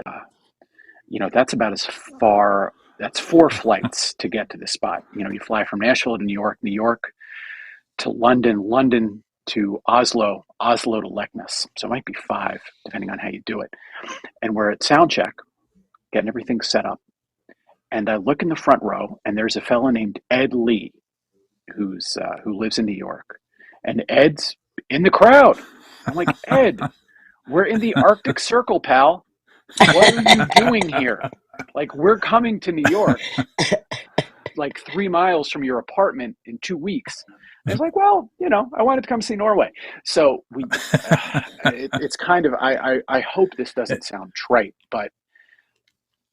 that's about as far, that's 4 flights to get to the spot. You fly from Nashville to New York, New York to London, London to Oslo, Oslo to Leknes. So it might be 5, depending on how you do it. And we're at sound check, getting everything set up. And I look in the front row, and there's a fellow named Ed Lee, who lives in New York. And Ed's in the crowd. I'm like, Ed, we're in the Arctic Circle, pal. What are you doing here? Like, we're coming to New York, like 3 miles from your apartment in 2 weeks. And it's like, well, I wanted to come see Norway. So it's kind of, I hope this doesn't sound trite, but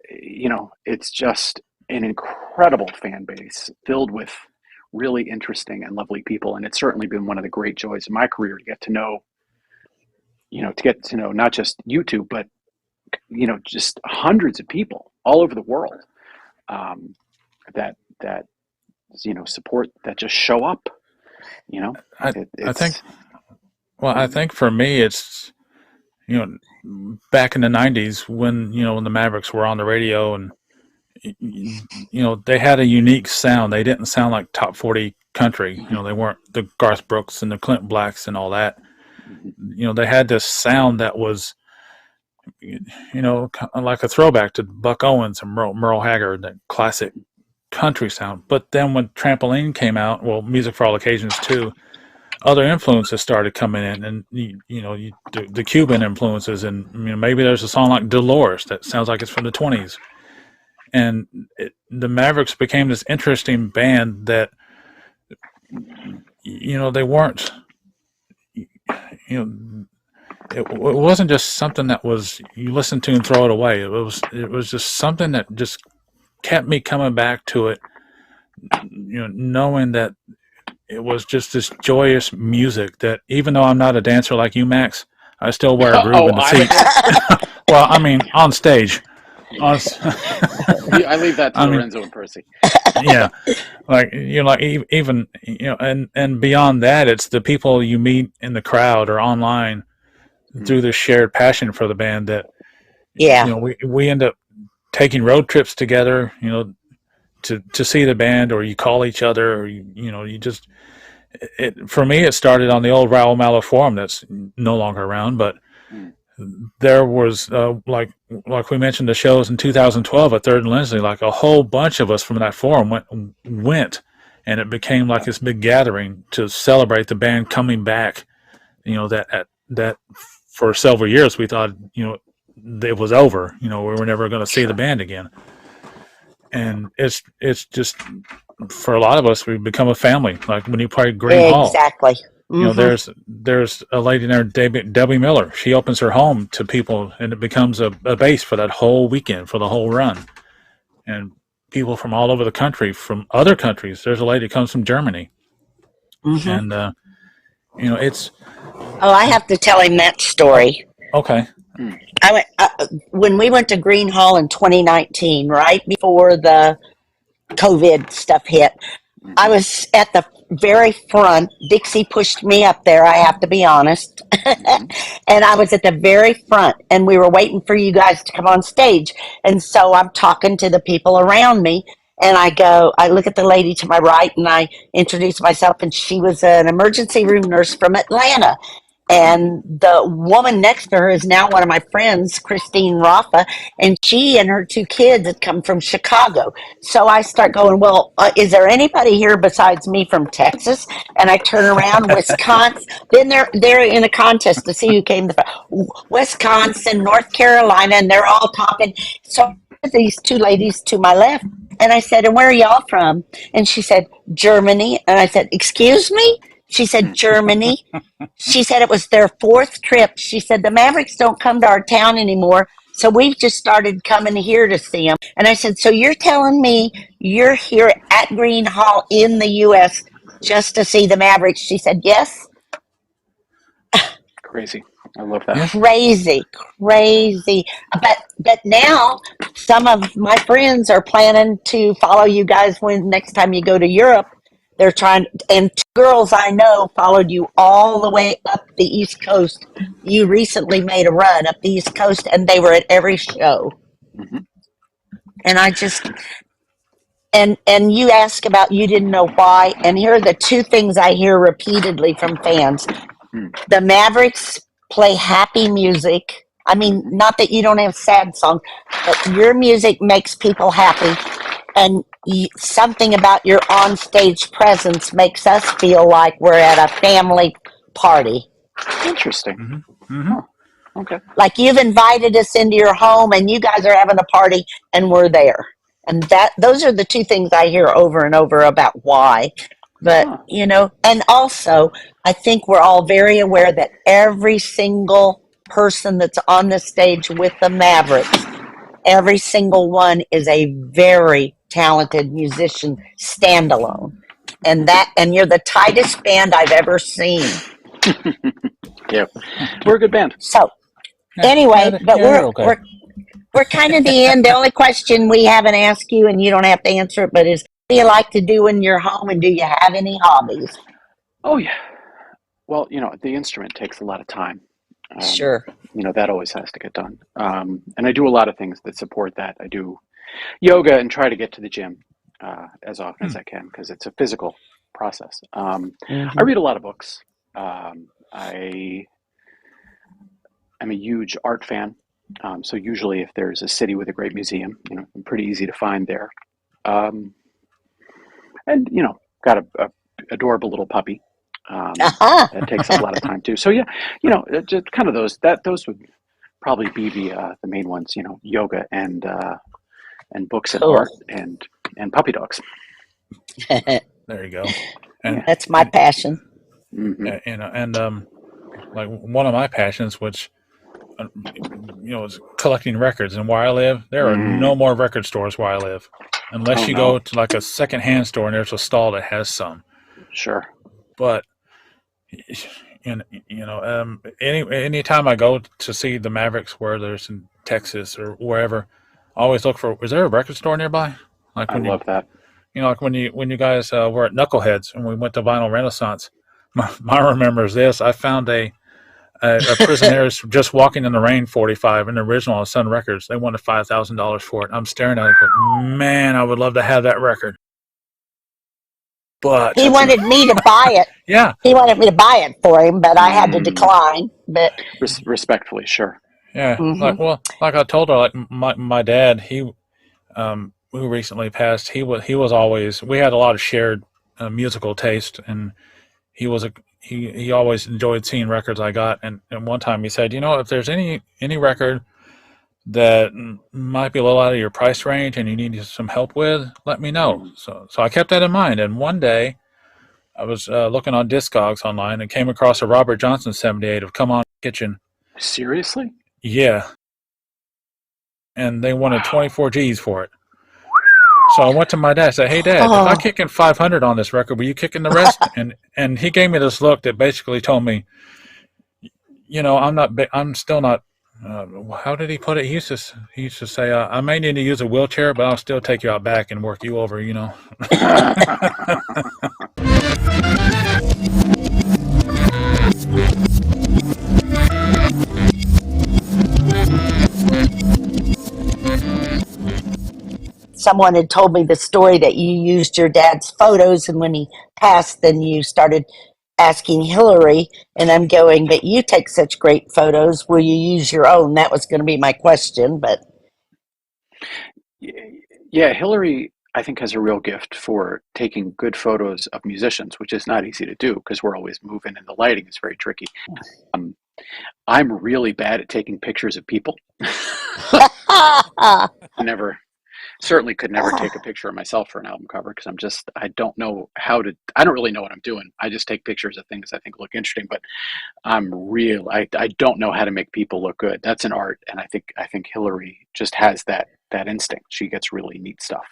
it's just an incredible fan base filled with really interesting and lovely people. And it's certainly been one of the great joys of my career to get to know not just you two, but, just hundreds of people all over the world that support, that just show up, I think for me, it's, back in the 90s when the Mavericks were on the radio, and they had a unique sound. They didn't sound like top 40 country. They weren't the Garth Brooks and the Clint Blacks and all that. They had this sound that was like a throwback to Buck Owens and Merle Haggard, that classic country sound. But then when Trampoline came out, well, Music for All Occasions too, other influences started coming in, and the Cuban influences, and maybe there's a song like Dolores that sounds like it's from the 20s, and the Mavericks became this interesting band that they weren't, it wasn't just something that was you listen to and throw it away. It was just something that just kept me coming back to it, knowing that it was just this joyous music that, even though I'm not a dancer like you, Max, I still wear a groove in the seats. Well, I mean, on stage. I leave that to Lorenzo and Percy. Yeah, even and beyond that, it's the people you meet in the crowd or online through this shared passion for the band that, we end up taking road trips together, to see the band, or you call each other, or you just. For me, it started on the old Raoul Mallow forum that's no longer around, but there was like we mentioned the shows in 2012 at Third and Lindsley. Like a whole bunch of us from that forum went, and it became like this big gathering to celebrate the band coming back. That for several years we thought it was over. We were never going to see the band again, and it's just. For a lot of us, we've become a family. Like when you play Green Hall, exactly. Mm-hmm. There's a lady there, Debbie Miller. She opens her home to people, and it becomes a base for that whole weekend, for the whole run. And people from all over the country, from other countries. There's a lady that comes from Germany, and it's. Oh, I have to tell him that story. Okay. When we went to Green Hall in 2019, right before the COVID stuff hit, I was at the very front. Dixie pushed me up there, I have to be honest. And I was at the very front, and we were waiting for you guys to come on stage. And so I'm talking to the people around me, and I look at the lady to my right, and I introduce myself, and she was an emergency room nurse from Atlanta. And the woman next to her is now one of my friends, Christine Raffa, and she and her 2 kids had come from Chicago. So I start going, well, is there anybody here besides me from Texas? And I turn around, Wisconsin. Then they're in a contest to see who came Wisconsin, North Carolina, and they're all talking. So these 2 ladies to my left, and I said, and where are y'all from? And she said, Germany. And I said, excuse me? She said Germany. She said it was their 4th trip. She said the Mavericks don't come to our town anymore, so we've just started coming here to see them. And I said, so you're telling me you're here at Green Hall in the U.S. just to see the Mavericks? She said, yes. Crazy. I love that. Yeah. Crazy. But now some of my friends are planning to follow you guys when next time you go to Europe. They're trying, and 2 girls I know followed you all the way up the East Coast. You recently made a run up the East Coast, and they were at every show. hmm And I just, and you ask about you didn't know why, and here are the 2 things I hear repeatedly from fans. Mm. The Mavericks play happy music. I mean, not that you don't have sad songs, but your music makes people happy. And something about your onstage presence makes us feel like we're at a family party. Interesting. Mm-hmm. Mm-hmm. Huh. Okay. Like you've invited us into your home and you guys are having a party and we're there. And those are the 2 things I hear over and over about why. But, Huh. and also I think we're all very aware that every single person that's on the stage with the Mavericks, every single one is a very talented musician standalone. And you're the tightest band I've ever seen. Yeah, we're a good band. So anyway, but okay. we're kind of the end. The only question we haven't asked you, and you don't have to answer it, but is what do you like to do in your home, and do you have any hobbies? Oh yeah. Well, the instrument takes a lot of time. Sure. That always has to get done. And I do a lot of things that support that. I do yoga and try to get to the gym as often as I can because it's a physical process. I read a lot of books. I am a huge art fan. So usually if there's a city with a great museum, I'm pretty easy to find there. And, got a adorable little puppy. That takes up a lot of time too. So yeah, just kind of those would probably be the main ones. Yoga and books and Cool. art and puppy dogs. There you go. And That's my passion. Mm-hmm. Like one of my passions, which is collecting records. And where I live, there are no more record stores where I live, unless you go to like a secondhand store and there's a stall that has some. Sure. But any time I go to see the Mavericks, whether it's in Texas or wherever, I always look for, is there a record store nearby? Like I love that. Like when you guys were at Knuckleheads and we went to Vinyl Renaissance. My remembers this. I found a Prisoners Just Walking in the Rain 45 in the original on Sun Records. They wanted $5,000 for it. I'm staring at it going, man, I would love to have that record. But he wanted me to buy it. Yeah. He wanted me to buy it for him, but I had to decline. But respectfully, sure. Yeah. Like I told her, like my dad, he who recently passed, he was always, we had a lot of shared musical taste, and he always enjoyed seeing records I got, and one time he said, if there's any record that might be a little out of your price range and you need some help with, let me know. So I kept that in mind, and one day I was looking on Discogs online and came across a Robert Johnson 78 of Come On Kitchen. Seriously? Yeah. And they wanted 24 G's for it. So I went to my dad and said, hey, Dad, if I kick in 500 on this record, will you kick in the rest? and he gave me this look that basically told me, I'm still not, how did he put it? He used to say, I may need to use a wheelchair, but I'll still take you out back and work you over, someone had told me the story that you used your dad's photos, and when he passed, then you started asking Hillary, and I'm going, but you take such great photos. Will you use your own? That was going to be my question, but. Yeah, Hillary, I think, has a real gift for taking good photos of musicians, which is not easy to do because we're always moving and the lighting is very tricky. I'm really bad at taking pictures of people. Certainly could never take a Ah, picture of myself for an album cover because I don't know I don't really know what I'm doing. I just take pictures of things I think look interesting, but I don't know how to make people look good. That's an art. And I think Hillary just has that instinct. She gets really neat stuff.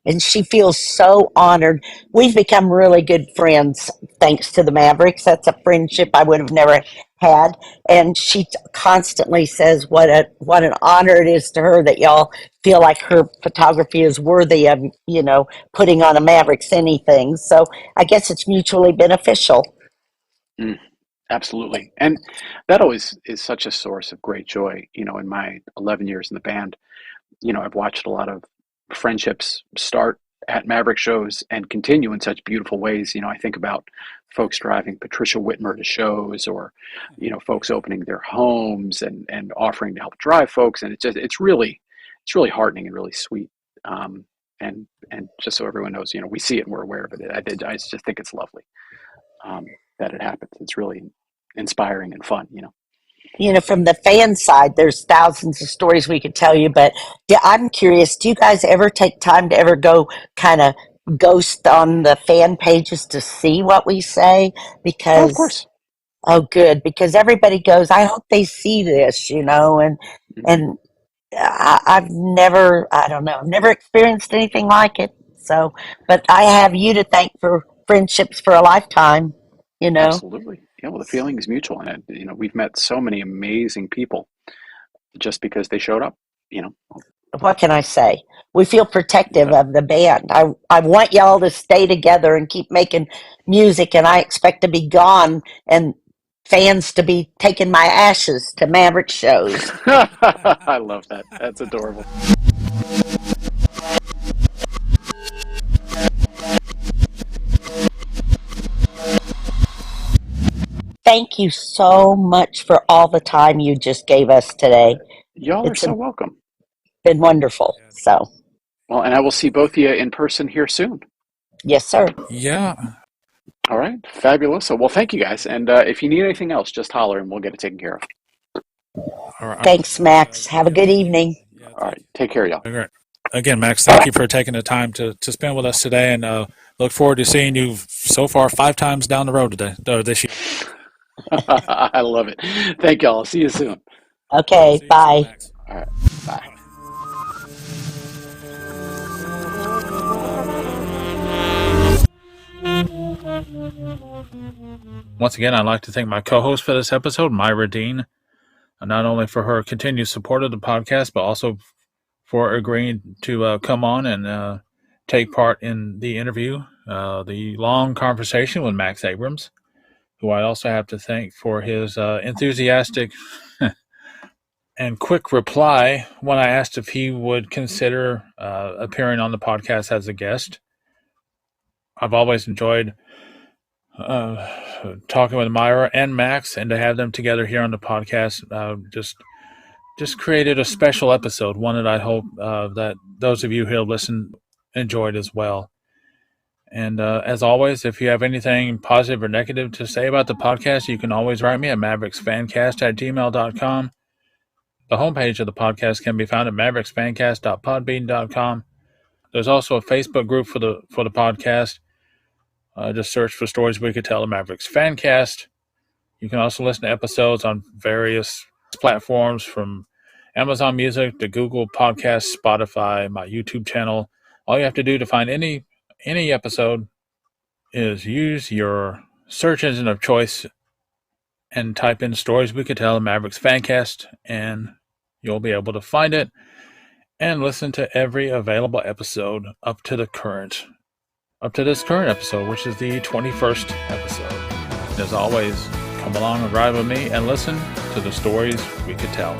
and she feels so honored. We've become really good friends thanks to the Mavericks. That's a friendship I would have never had. And she constantly says what an honor it is to her that y'all feel like her photography is worthy of, putting on a Mavericks anything. So I guess it's mutually beneficial. Mm, absolutely. And that always is such a source of great joy. In my 11 years in the band, I've watched a lot of friendships start at Maverick shows and continue in such beautiful ways. I think about folks driving Patricia Whitmer to shows, or folks opening their homes and offering to help drive folks, and it's really heartening and really sweet. And just so everyone knows, we see it and we're aware of it. I just think it's lovely that it happens. It's really inspiring and fun. From the fan side, there's thousands of stories we could tell you, but yeah, I'm curious, do you guys ever take time to ever go kind of ghost on the fan pages to see what we say? Oh, of Because, course. oh, good, because everybody goes, I hope they see this, Hmm. and I've never, I don't know, never experienced anything like it. So, but I have you to thank for friendships for a lifetime, you know. Absolutely. Yeah, well, the feeling is mutual, and we've met so many amazing people just because they showed up. You know, What can I say? We feel you protective bet. of the band. I want y'all to stay together and keep making music, and I expect to be gone and fans to be taking my ashes to Maverick shows. I love that. That's adorable. Thank you so much for all the time you just gave us today. Y'all are It's so welcome. been wonderful. So, Well, and I will see both of you in person here soon. yes, sir. Yeah. All right, fabulous. So, well, thank you guys. And if you need anything else, just holler and we'll get it taken care of. All right. Thanks, Max. Have a good evening. All right, take care, y'all. Great. Again, Max, thank you for taking the time to spend with us today, and look forward to seeing you so far 5 times down the road today, or this year. I love it. Thank y'all. I'll see you soon. Okay, bye. All right, bye. Once again, I'd like to thank my co-host for this episode, Myra Dean, not only for her continued support of the podcast, but also for agreeing to come on and take part in the interview, the long conversation with Max Abrams, who I also have to thank for his enthusiastic and quick reply when I asked if he would consider appearing on the podcast as a guest. I've always enjoyed talking with Myra and Max, and to have them together here on the podcast just created a special episode, one that I hope that those of you who have listened enjoyed as well. And as always, if you have anything positive or negative to say about the podcast, you can always write me at mavericksfancast@gmail.com. The homepage of the podcast can be found at mavericksfancast.podbean.com. There's also a Facebook group for the podcast. Just search for Stories We Could Tell, the Mavericks FANcast. You can also listen to episodes on various platforms, from Amazon Music to Google Podcasts, Spotify, my YouTube channel. All you have to do to find any episode is use your search engine of choice and type in Stories We Could Tell, the Mavericks FANcast, and you'll be able to find it and listen to every available episode up to this current episode, which is the 21st episode. And as always, come along and ride with me and listen to the stories we could tell.